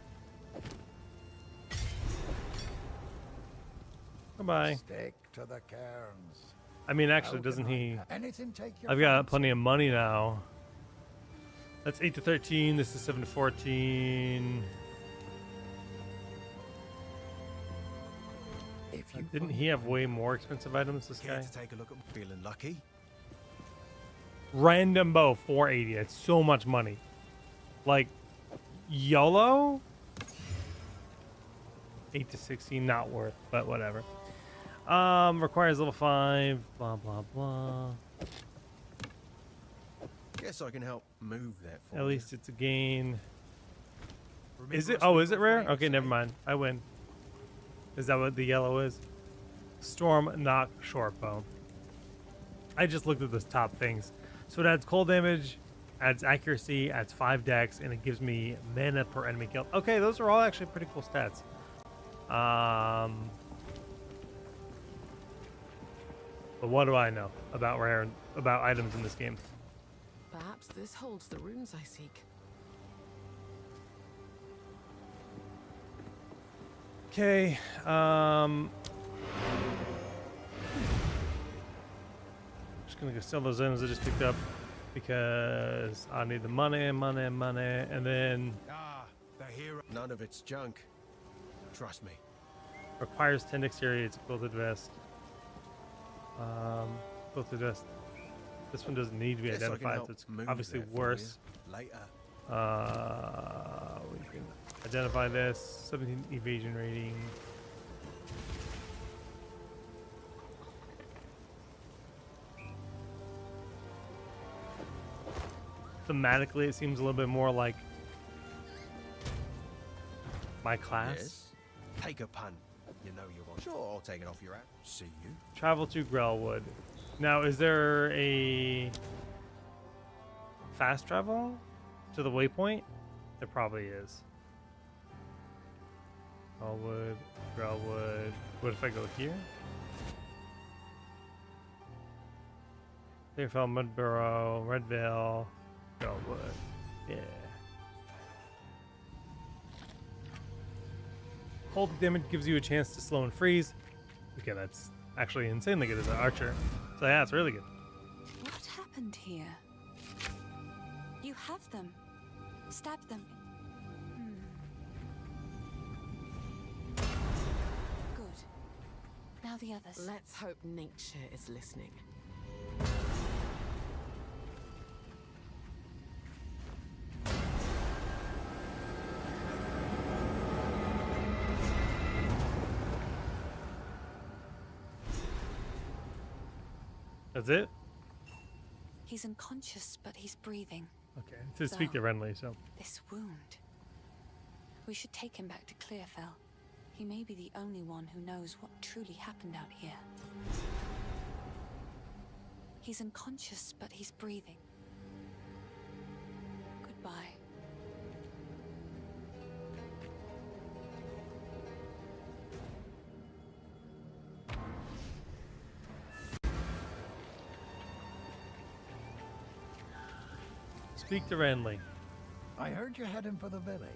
Goodbye. Stick to the cairns. I mean, actually, How doesn't can I- he? Anything take your I've got fancy? plenty of money now. That's 8 to 13. This is 7 to 14. If you Didn't find he have way more expensive items, this Care guy? to take a look at feeling lucky? Random bow, 480. That's so much money. Like, YOLO? 8 to 16, not worth, but whatever. Requires level 5, blah, blah, blah. Guess I can help move that for At least it's a gain. Remember Is it? us Oh, is it little rare? friends, Okay, never eh? mind. I win. Is that what the yellow is? Storm knock short bow. I just looked at those top things. So it adds cold damage, adds accuracy, adds 5 dex, and it gives me mana per enemy killed. Okay, those are all actually pretty cool stats. But what do I know about rare items in this game? Perhaps this holds the runes I seek. Okay. Just gonna go sell those items I just picked up because I need the money, and then Ah, the hero. None of it's junk. Trust me. requires 10 dexterity. It's quilted vest. Quilted vest. This one doesn't need to be Guess I can identified, help so it's move obviously that for worse. you later. We can identify this. 17 evasion rating. Thematically, it seems a little bit more like my class. Yes. Take a pun. You know you want. Sure, I'll take it off your app. See you. Travel to Grellwood. Now, is there a fast travel to the waypoint? There probably is. Grellwood. What if I go here? Clearfell, Mudburrow, Redvale, Grellwood. Yeah. Hold damage gives you a chance to slow and freeze. Okay, that's actually insanely good as an archer. So yeah, it's really good. What happened here? You have them. Stab them. Good. Now the others. Let's hope nature is listening. That's it? He's unconscious, but he's breathing. Okay, to speak to Renly, so. This wound. We should take him back to Clearfell. He may be the only one who knows what truly happened out here. He's unconscious, but he's breathing. Goodbye. Speak to Renly. I heard you heading for the village.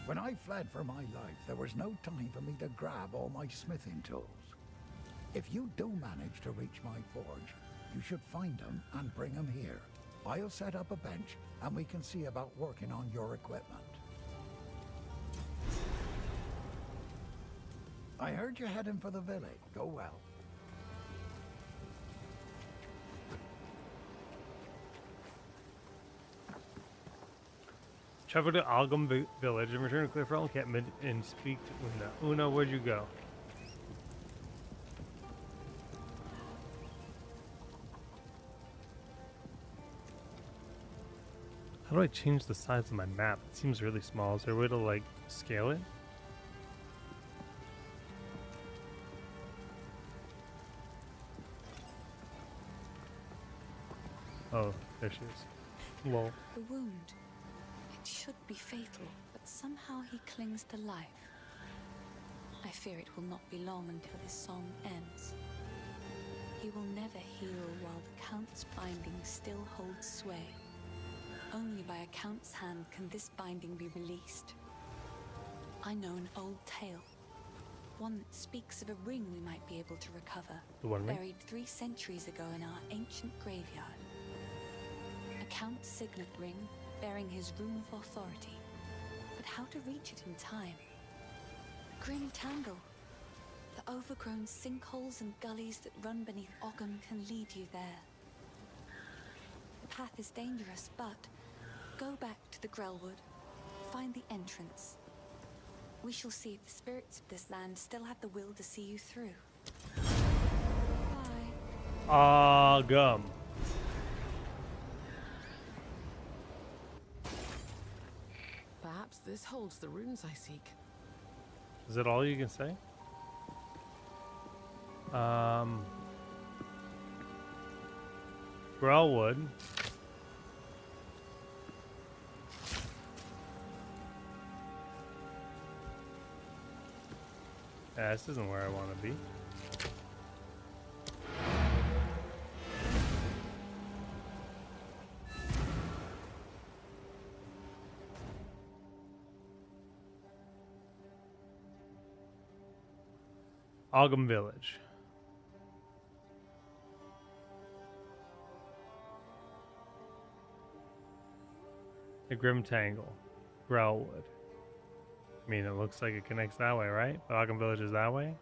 When I fled for my life, there was no time for me to grab all my smithing tools. If you do manage to reach my forge, you should find them and bring them here. I'll set up a bench and we can see about working on your equipment. I heard you heading for the village. Go well. Travel to Algum village and return to Clearfell encampment and speak to Una. Una, where'd you go? How do I change the size of my map? It seems really small. Is there a way to like scale it? Oh, there she is. Lol. The wound. It should be fatal, but somehow he clings to life. I fear it will not be long until this song ends. He will never heal while the Count's binding still holds sway. Only by a Count's hand can this binding be released. I know an old tale. One that speaks of a ring we might be able to recover. The one ring? Buried 3 centuries ago in our ancient graveyard. A Count's signet ring bearing his rune of authority. But how to reach it in time? A grim tangle. The overgrown sinkholes and gullies that run beneath Ogham can lead you there. The path is dangerous, but go back to the Grellwood. Find the entrance. We shall see if the spirits of this land still have the will to see you through. Bye. Gum. Perhaps this holds the runes I seek. Is that all you can say? Grellwood. Yeah, this isn't where I want to be. Ogum Village. The Grim Tangle. Growlwood. I mean, it looks like it connects that way, right? But Ogum Village is that way.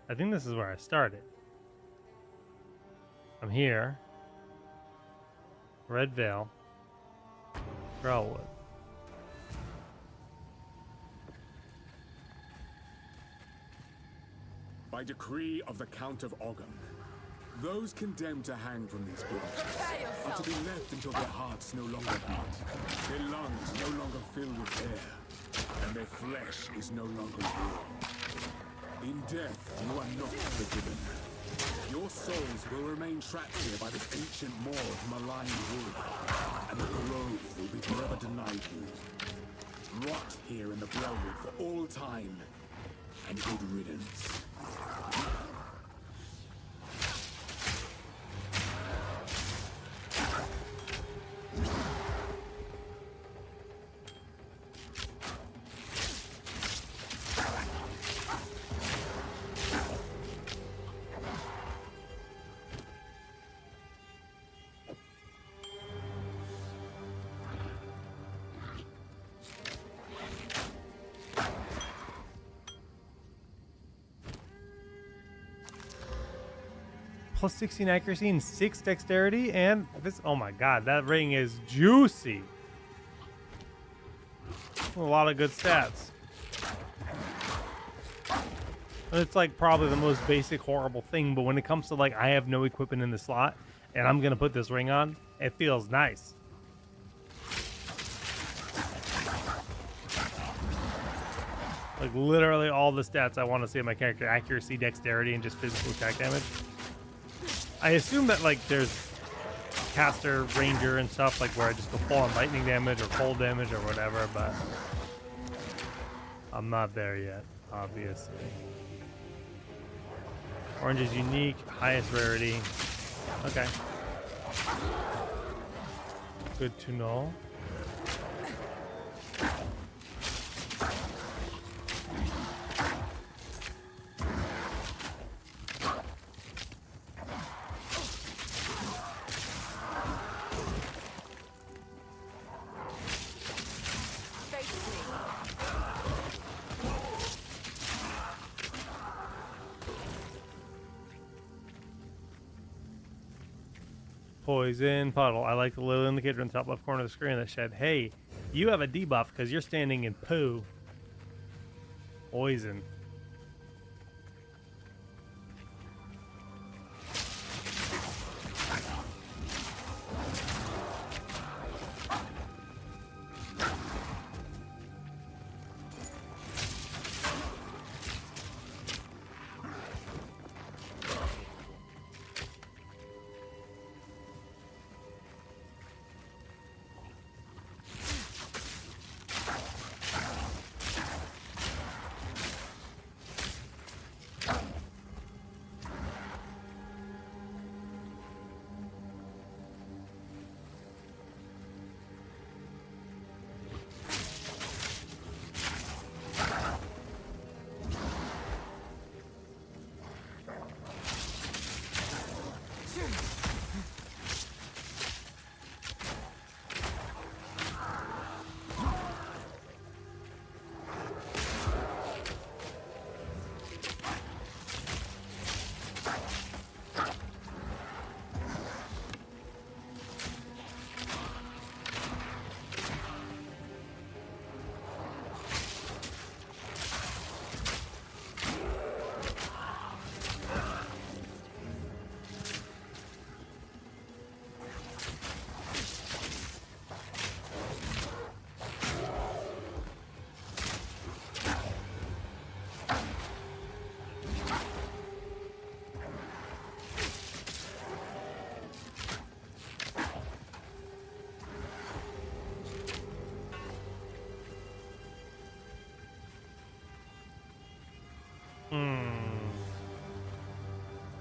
I think this is where I started. I'm here. Red Veil. Growlwood. By decree of the Count of Ogum, those condemned to hang from these branches are to be left until their hearts no longer beat, their lungs no longer fill with air, and their flesh is no longer warm. In death, you are not forgiven. Your souls will remain trapped here by this ancient maw of malign wood, and the grove will be forever denied you. Rot here in the Grellwood for all time, and good riddance. Plus 16 accuracy and 6 dexterity, and this, oh my god, that ring is juicy. A lot of good stats. It's like probably the most basic horrible thing, but when it comes to like I have no equipment in the slot and I'm gonna put this ring on, it feels nice. Like literally all the stats I want to see in my character: accuracy, dexterity, and just physical attack damage. I assume that like there's caster, ranger, and stuff like where I just go full on lightning damage or cold damage or whatever, but I'm not there yet, obviously. Orange is unique, highest rarity. Okay. Good to know. Poison puddle. I like the little indicator on the top left corner of the screen that said, hey, you have a debuff because you're standing in poo. Poison.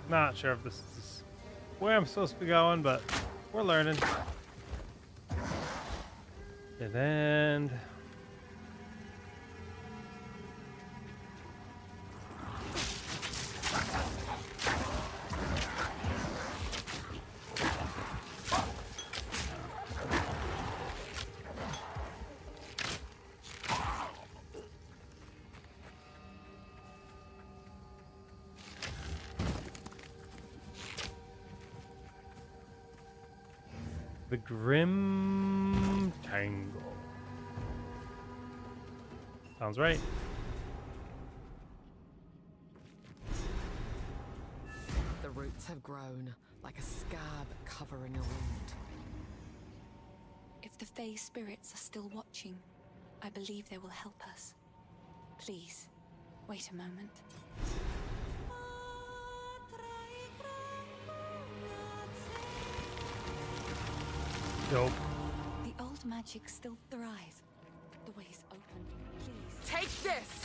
Not sure if this is where I'm supposed to be going, but we're learning. And then the Grim Tangle. Sounds right. The roots have grown like a scab covering a wound. If the Fae spirits are still watching, I believe they will help us. Please, wait a moment. Dope. The old magic still thrive. The way's open. Please. Take this!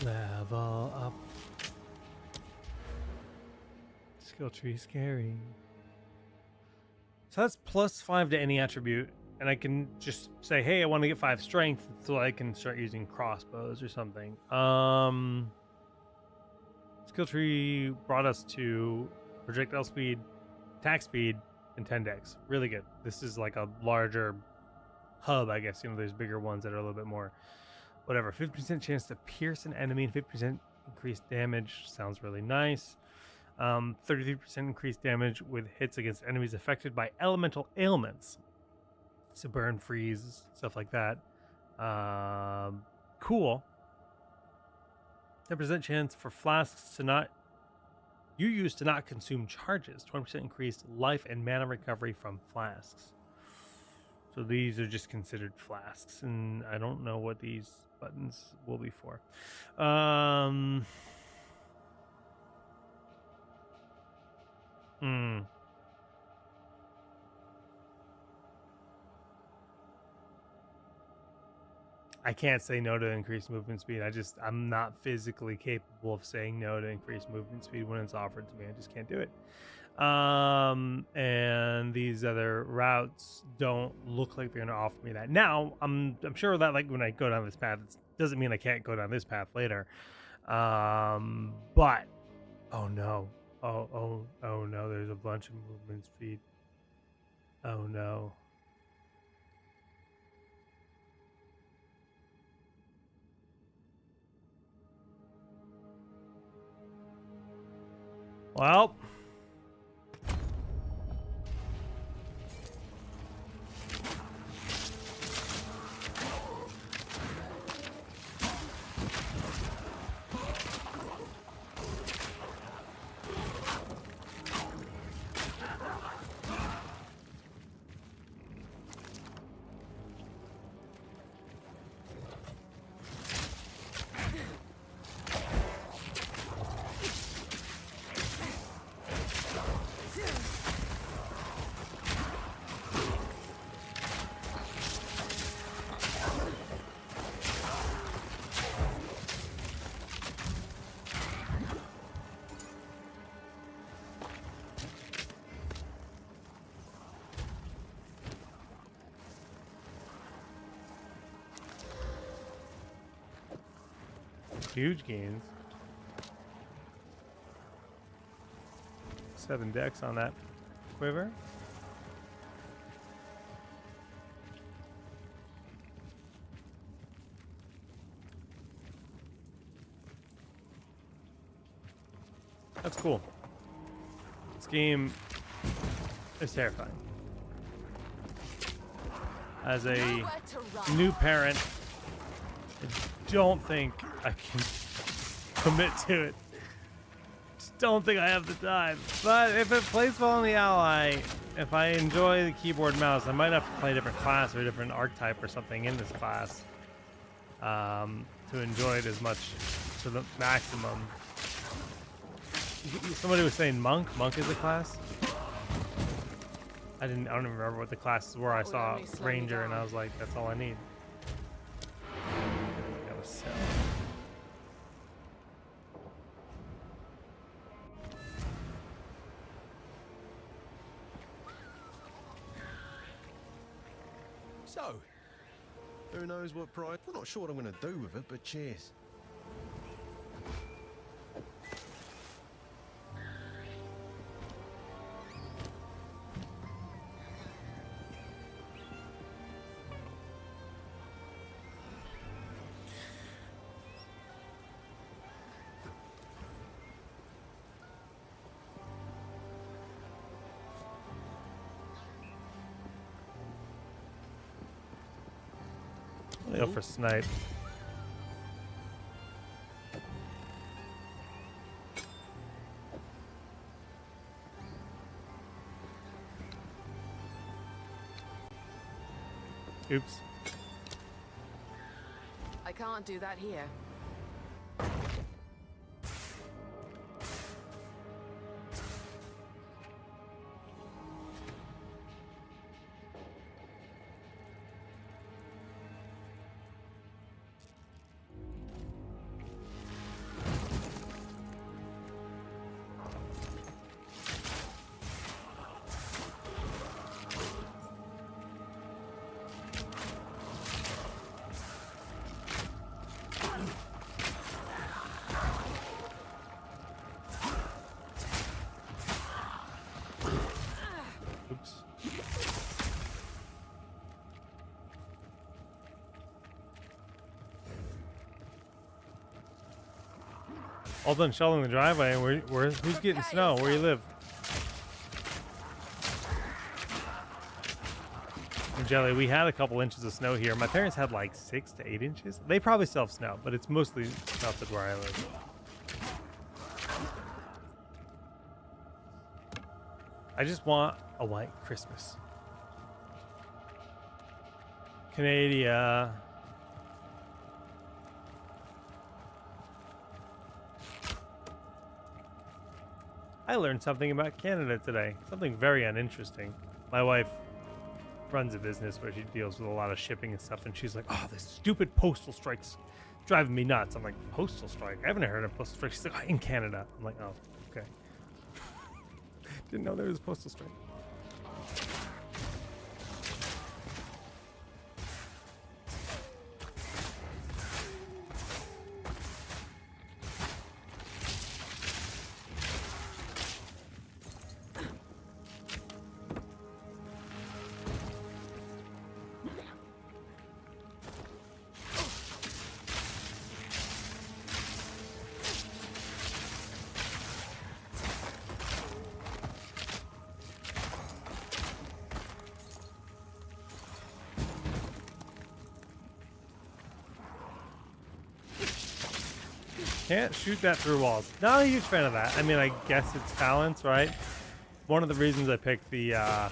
Level up. Skill tree scary. So that's +5 to any attribute, and I can just say, hey, I want to get 5 strength, so I can start using crossbows or something. Skill tree brought us to projectile speed, attack speed, and 10 dex. Really good. This is like a larger hub, I guess. You know, there's bigger ones that are a little bit more whatever. 50% chance to pierce an enemy and 50% increased damage. Sounds really nice. 33% increased damage with hits against enemies affected by elemental ailments. So burn, freeze, stuff like that. Cool. 10% chance for flasks to not consume charges. 20% increased life and mana recovery from flasks. So these are just considered flasks, and I don't know what these buttons will be for. I can't say no to increased movement speed. I'm not physically capable of saying no to increased movement speed when it's offered to me. I just can't do it. And these other routes don't look like they're gonna offer me that. Now, I'm sure that like when I go down this path, it doesn't mean I can't go down this path later. But oh no. Oh no, there's a bunch of movement speed. Oh no. Well, huge gains. 7 dex on that quiver. That's cool. This game is terrifying. As a new parent, I don't think I can commit to it. Just don't think I have the time. But if it plays well on the ally, if I enjoy the keyboard and mouse, I might have to play a different class or a different archetype or something in this class to enjoy it as much to the maximum. Somebody was saying monk. Monk is a class. I don't even remember what the classes were. I saw ranger and I was like, that's all I need. That was so. Who knows what price? I'm not sure what I'm going to do with it, but cheers. I'll go for snipe. Oops. I can't do that here. Oops. All done shoveling the driveway. Who's getting snow? Where you live? And Jelly, we had a couple inches of snow here. My parents had like 6 to 8 inches. They probably still have snow, but it's mostly melted where I live. I just want a white Christmas. Canada. I learned something about Canada today. Something very uninteresting. My wife runs a business where she deals with a lot of shipping and stuff, and she's like, "Oh, this stupid postal strike's driving me nuts." I'm like, "Postal strike? I haven't heard of postal strike." She's like, "Oh, in Canada." I'm like, "Oh, okay." Didn't know there was a postal strike. Can't shoot that through walls. Not a huge fan of that. I mean, I guess it's balance, right? One of the reasons I picked the, I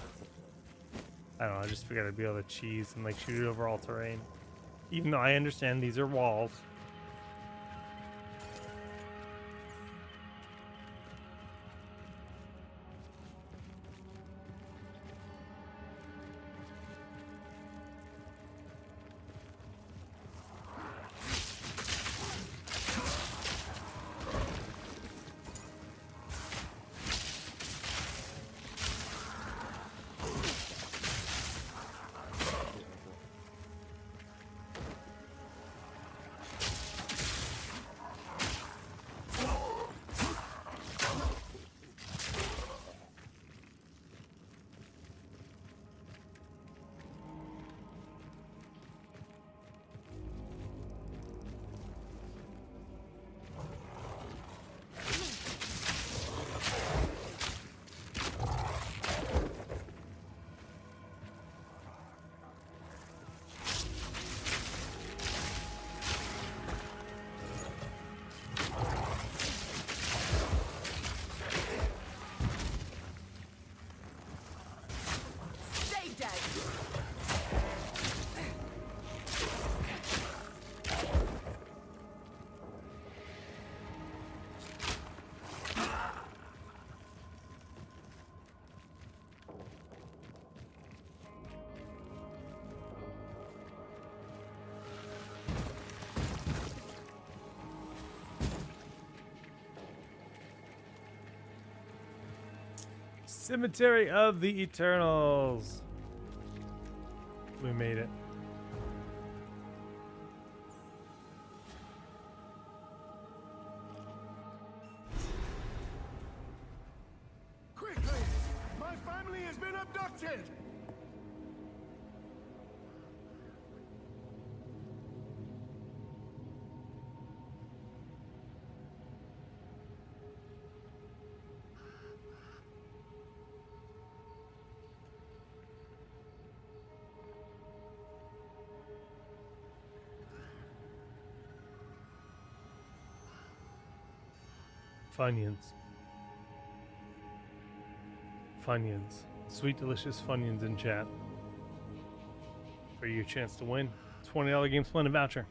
don't know, I just figured I'd be able to cheese and like shoot it over all terrain. Even though I understand these are walls. Cemetery of the Eternals. We made it. sighted! Funyuns. Funyuns. Sweet, delicious Funyuns in chat. For your chance to win. $20 Game Splendid voucher.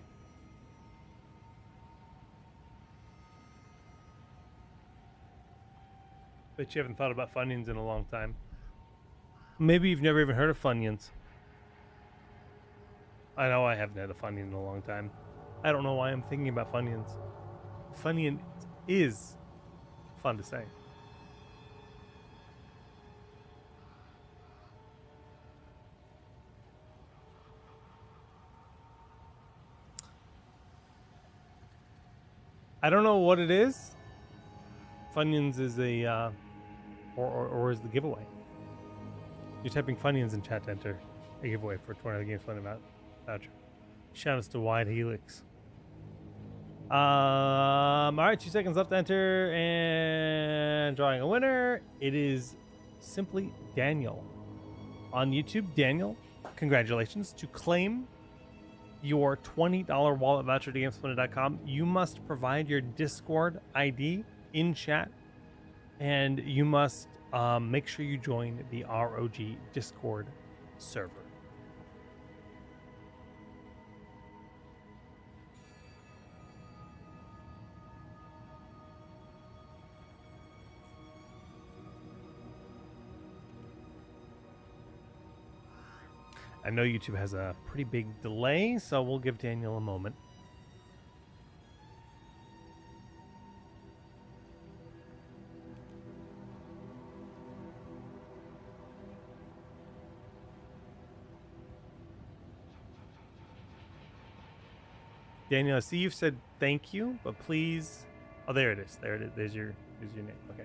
Bet you haven't thought about Funyuns in a long time. Maybe you've never even heard of Funyuns. I know I haven't had a Funyun in a long time. I don't know why I'm thinking about Funyuns. Funyun is fun to say. I don't know what it is. Funyuns is a, or is the giveaway. You're typing Funyuns in chat to enter a giveaway for $20 Game Splendid voucher. Shout outs to Wide Helix. All right, 2 seconds left to enter and drawing a winner. It is simply Daniel on YouTube. Daniel, congratulations. To claim your $20 wallet voucher to GameSplendid.com, you must provide your Discord ID in chat, and you must make sure you join the ROG Discord server. I know YouTube has a pretty big delay, so we'll give Daniel a moment. Daniel, I see you've said thank you, but please... Oh, there it is. There it is. There's your name. Okay.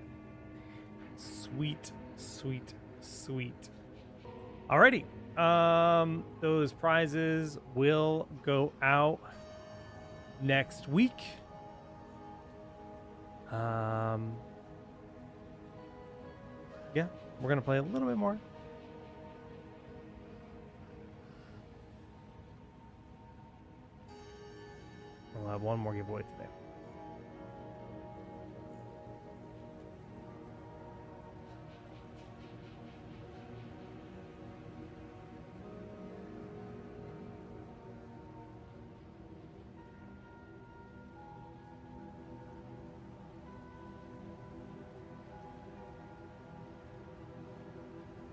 Sweet, sweet, sweet. Alrighty. Those prizes will go out next week. Yeah, we're gonna play a little bit more. We'll have one more giveaway today.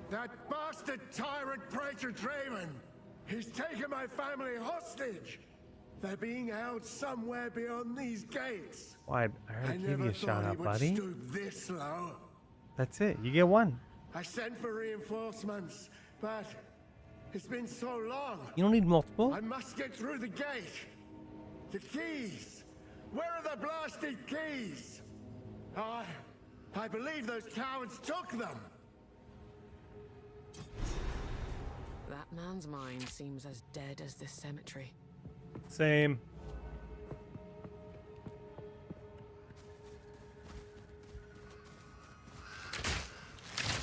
That bastard tyrant Praetor Draven! He's taken my family hostage! They're being held somewhere beyond these gates. Why, I already gave you a shout out, buddy. Stoop this low. That's it. You get one. I sent for reinforcements, but it's been so long. You don't need multiple. I must get through the gate. The keys. Where are the blasted keys? I believe those cowards took them. That man's mind seems as dead as this cemetery. Same.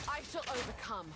I shall overcome.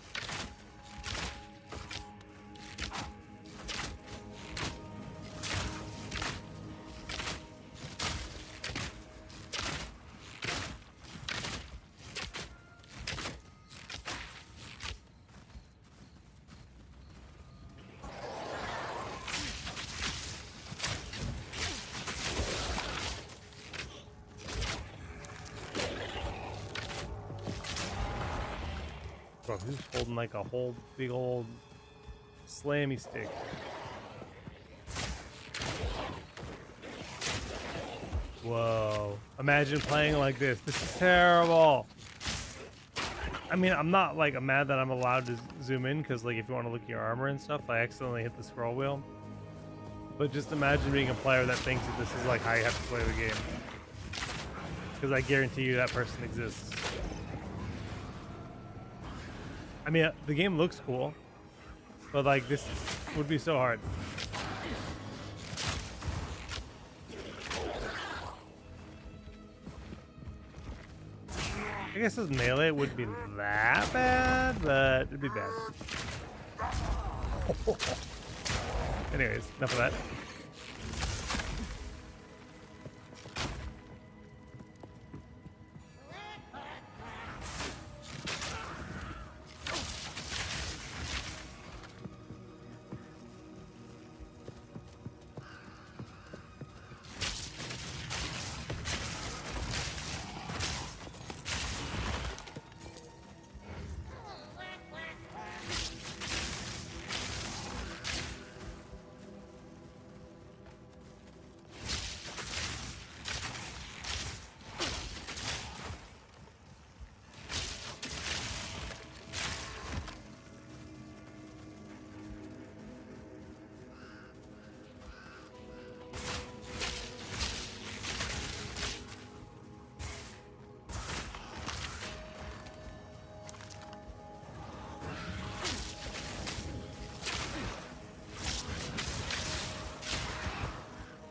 Bro, who's holding like a whole big old slammy stick? Whoa. Imagine playing like this. This is terrible. I mean, I'm not like mad that I'm allowed to zoom in, because like if you want to look at your armor and stuff, I accidentally hit the scroll wheel. But just imagine being a player that thinks that this is like how you have to play the game. Because I guarantee you that person exists. I mean, the game looks cool, but like this would be so hard. I guess as melee wouldn't be that bad, but it'd be bad. Anyways, enough of that.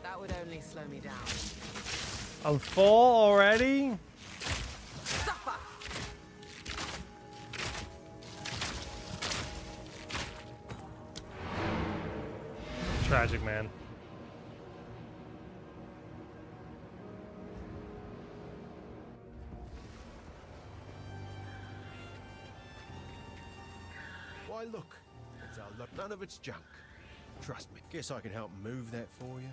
That would only slow me down. I'm full already? Suffer! Tragic, man. Why, look. It's our luck. None of it's junk. Trust me. Guess I can help move that for you.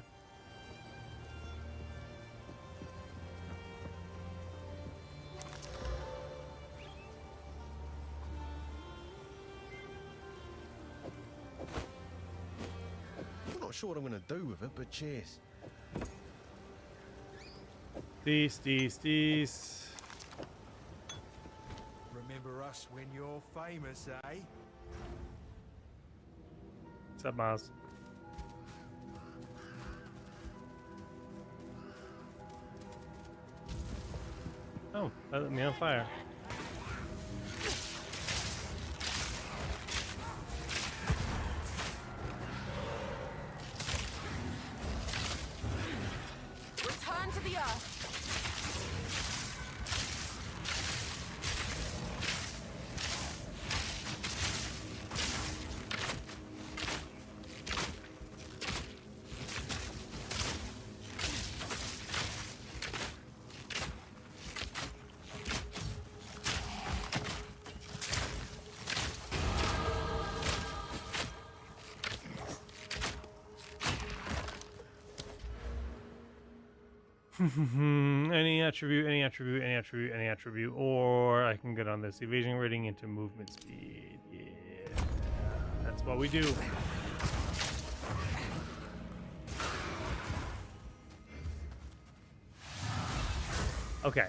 I'm not sure what I'm going to do with it, but cheers. Dees. Remember us when you're famous, eh? What's up, Miles? Oh, that lit me on fire. Return to the earth. Any attribute, or I can get on this evasion rating into movement speed. Yeah, that's what we do. Okay.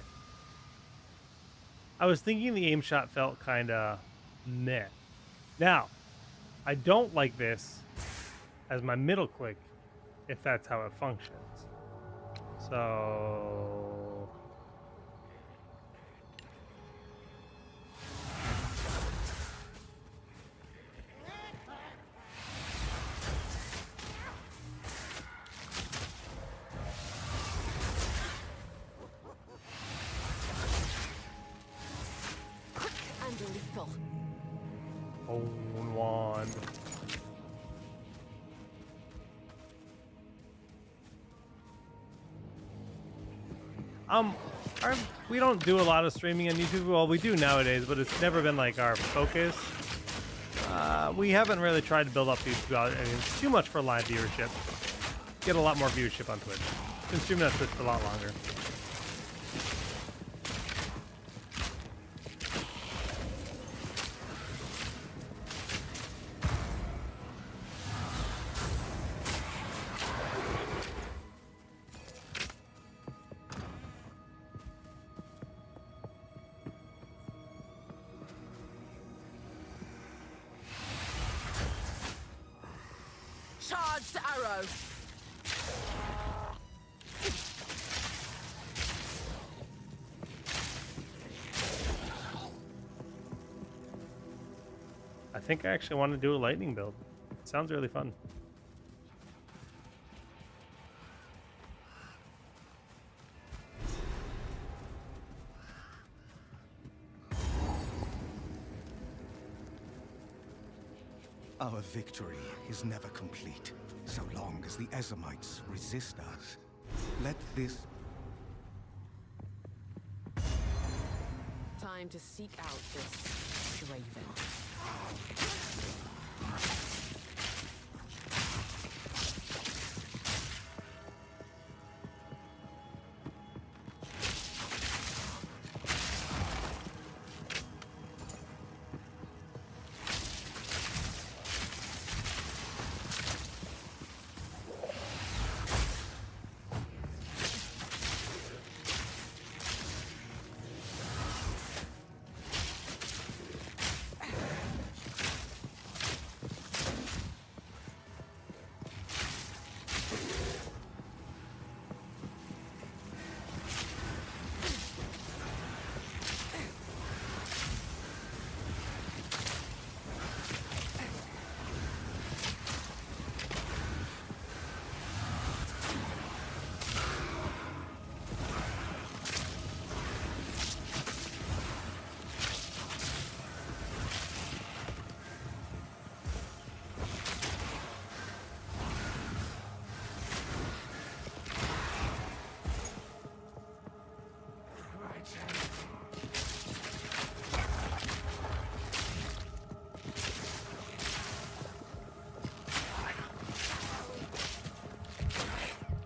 I was thinking the aim shot felt kind of meh. Now, I don't like this as my middle click if that's how it functions. So Quick and lethal. own wand. We don't do a lot of streaming on YouTube. Well, we do nowadays, but it's never been like our focus. We haven't really tried to build up YouTube. I mean, it's too much for live viewership. Get a lot more viewership on Twitch. Been streaming on Twitch for a lot longer. Charged arrow. think I actually want to do a lightning build. It sounds really fun. Our victory is never complete, so long as the Ezamites resist us. Let this... Time to seek out this Draven.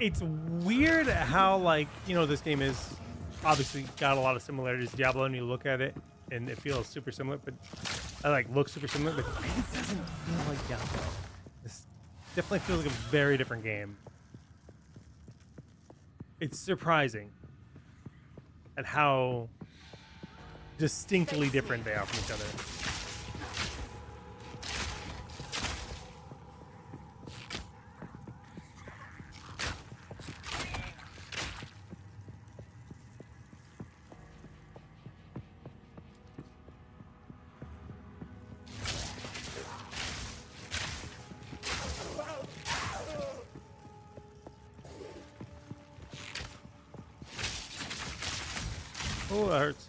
It's weird how, like, you know, this game is obviously got a lot of similarities to Diablo, and you look at it and it feels super similar, but looks super similar, but it doesn't feel like Diablo. This definitely feels like a very different game. It's surprising at how distinctly different they are from each other. Oh, that hurts.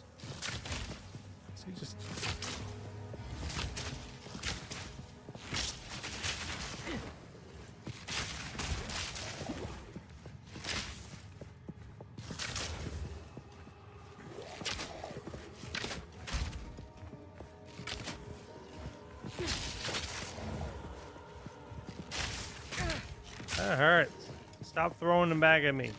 So you just... That hurts. Stop throwing them back at me.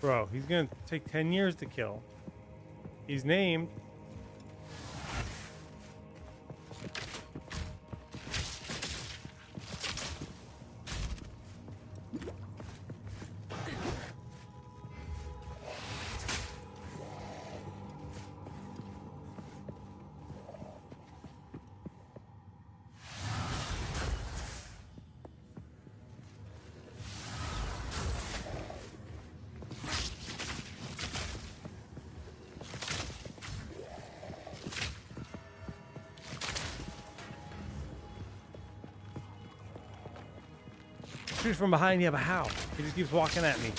Bro, he's gonna take 10 years to kill. He's named. Shoot from behind, yeah, but how? He just keeps walking at me.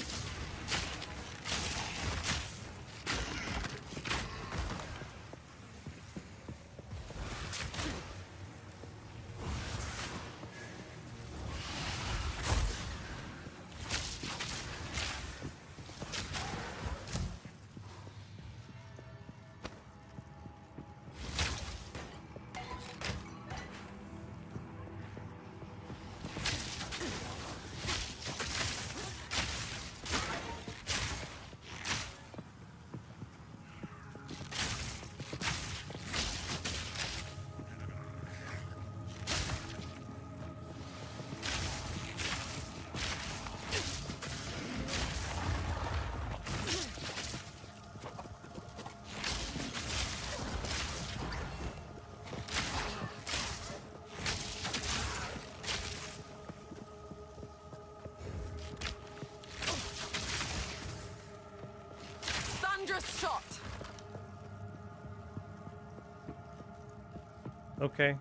Okay.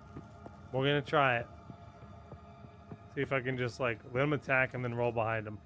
We're gonna try it. See if I can just like let him attack and then roll behind him.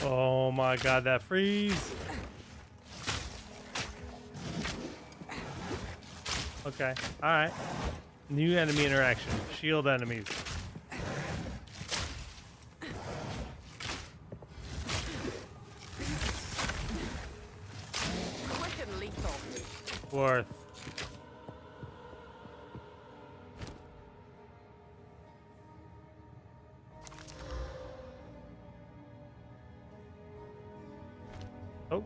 Oh my god, that freeze. Okay, alright. New enemy interaction. Shield enemies. Quick and lethal. Worth. Oh.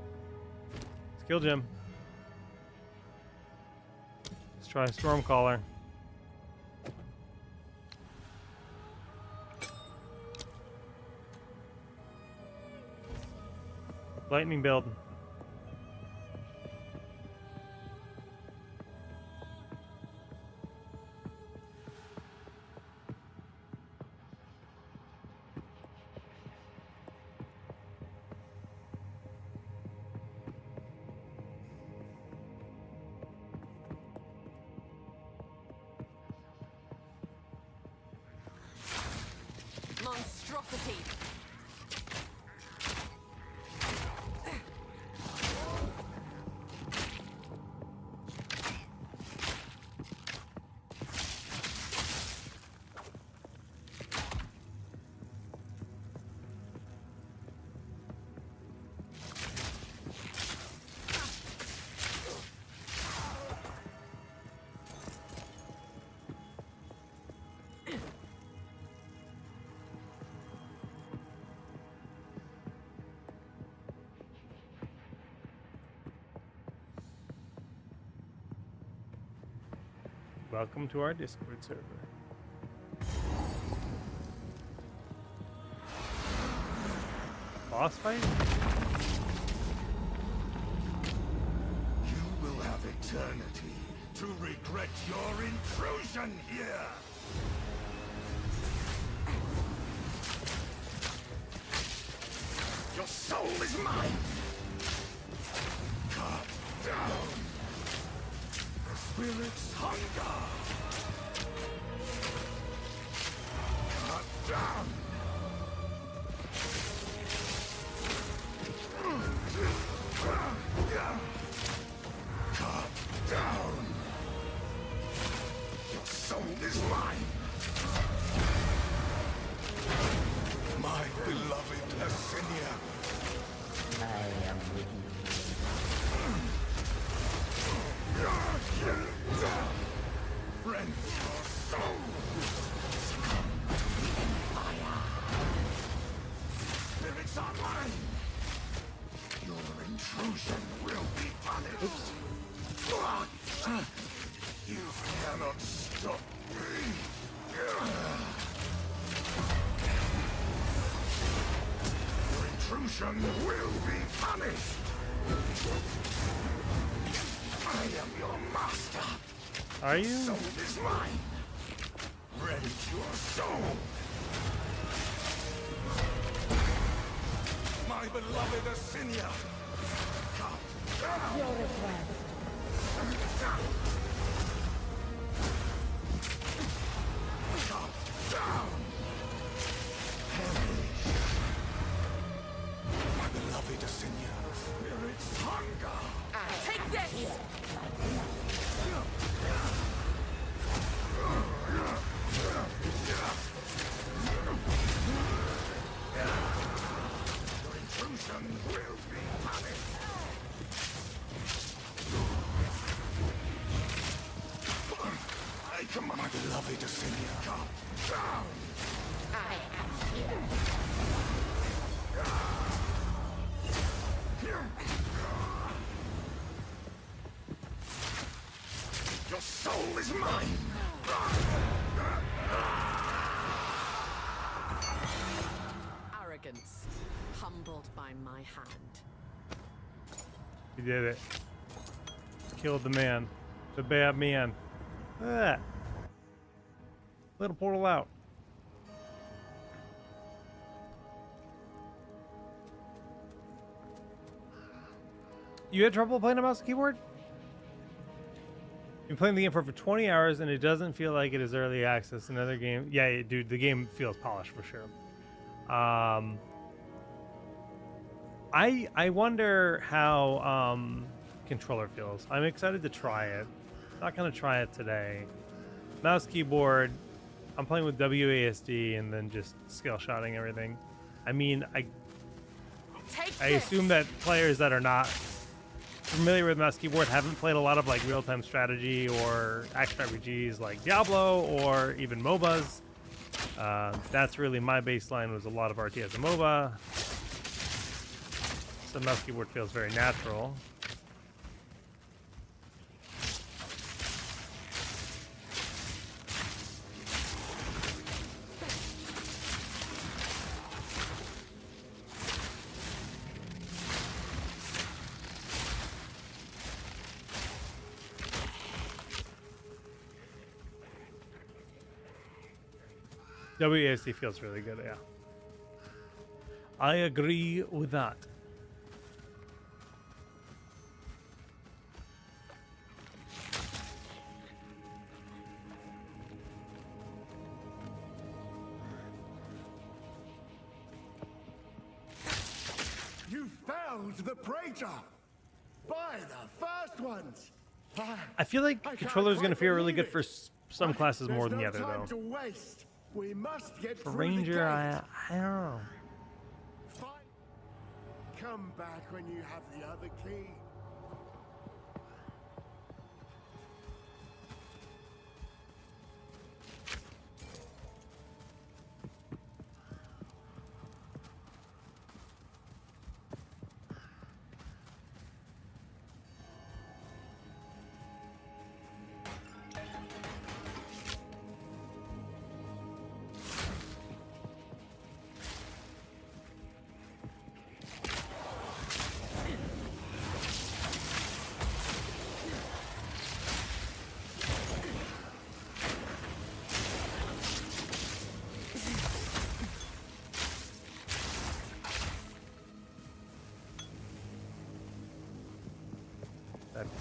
Skill gem. Let's try Stormcaller. Lightning build. Monstrosity. Welcome to our Discord server. Boss fight? You will have eternity to regret your intrusion here. Your soul is mine. Cut down. Spirit's hunger. Cut down. Cut down. Your soul is mine. My beloved Asenia. I am with you. Rend your soul! Succumb to the Empire! Spirits are mine! Your intrusion will be punished! You cannot stop me! Your intrusion will be punished! I am your master. Are you? Soul is mine. Rend your soul. My beloved Asenia. Come down. Your request. Come down. Perish. My beloved Asenia. Spirit's hunger. Take this! Your intrusion will be punished. I command my beloved Asenia. Come down. I am here. is mine! Arrogance, humbled by my hand. He did it. Killed the man. The bad man. Ah. Little portal out. You had trouble playing a mouse and keyboard? You've been playing the game for over 20 hours and it doesn't feel like it is early access. Another game. Yeah, dude, the game feels polished for sure. I wonder how controller feels. I'm excited to try it. Not gonna try it today. Mouse, keyboard. I'm playing with WASD and then just scale shotting everything. I mean, I assume that players that are not familiar with mouse keyboard haven't played a lot of like real-time strategy or action RPGs like Diablo or even MOBAs. That's really my baseline, was a lot of RTS and MOBA. So mouse keyboard feels very natural. WASD feels really good, yeah. I agree with that. You felled the praetor! By the first ones! I feel like controller is going to feel really good for some classes more than the other, though. To waste. We must get For through Ranger, the I don't know. Come back when you have the other key.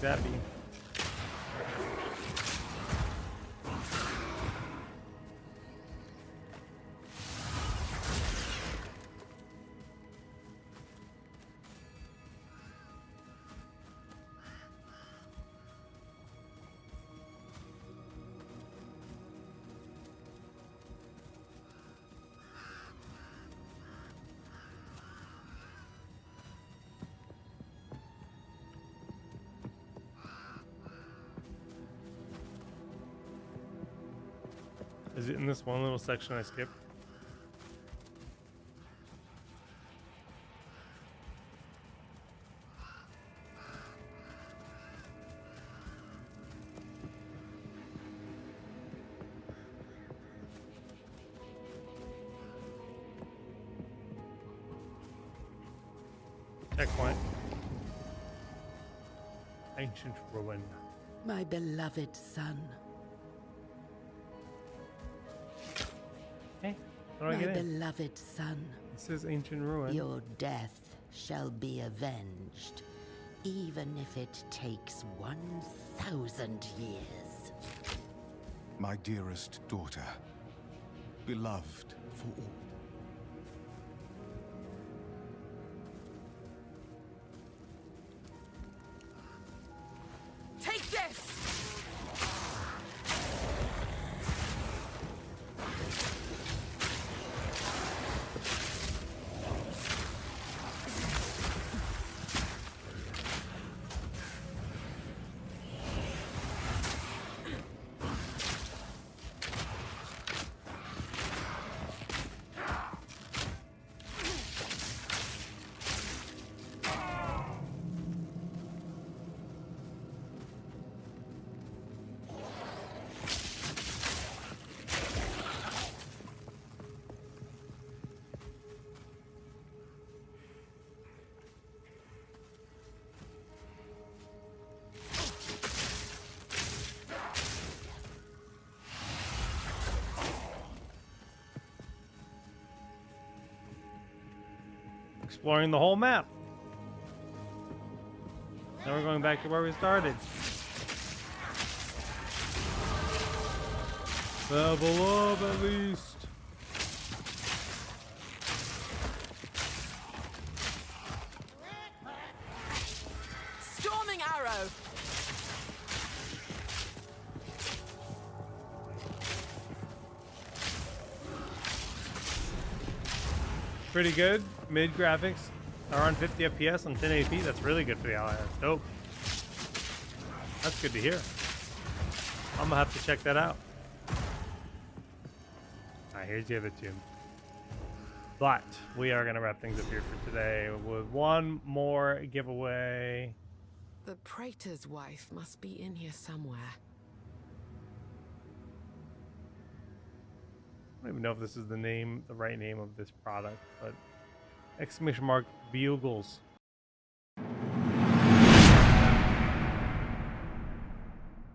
That'd be. Is it in this one little section I skipped? Checkpoint. Ancient ruin. My beloved son. Hey, how do I My get in? beloved son. It says ancient ruin. Your death shall be avenged, even if it takes 1,000 years. My dearest daughter, beloved for all. Take this! exploring the whole map. Now we're going back to where we started. Level up at least. Storming arrow. Pretty good. Mid graphics are on 50 FPS on 1080p. That's really good for the ally. That's dope. That's good to hear. I'm gonna have to check that out. Alright, here's the other two. But we are gonna wrap things up here for today with one more giveaway. The praetor's wife must be in here somewhere. I don't even know if this is the right name of this product, but exclamation mark bugles.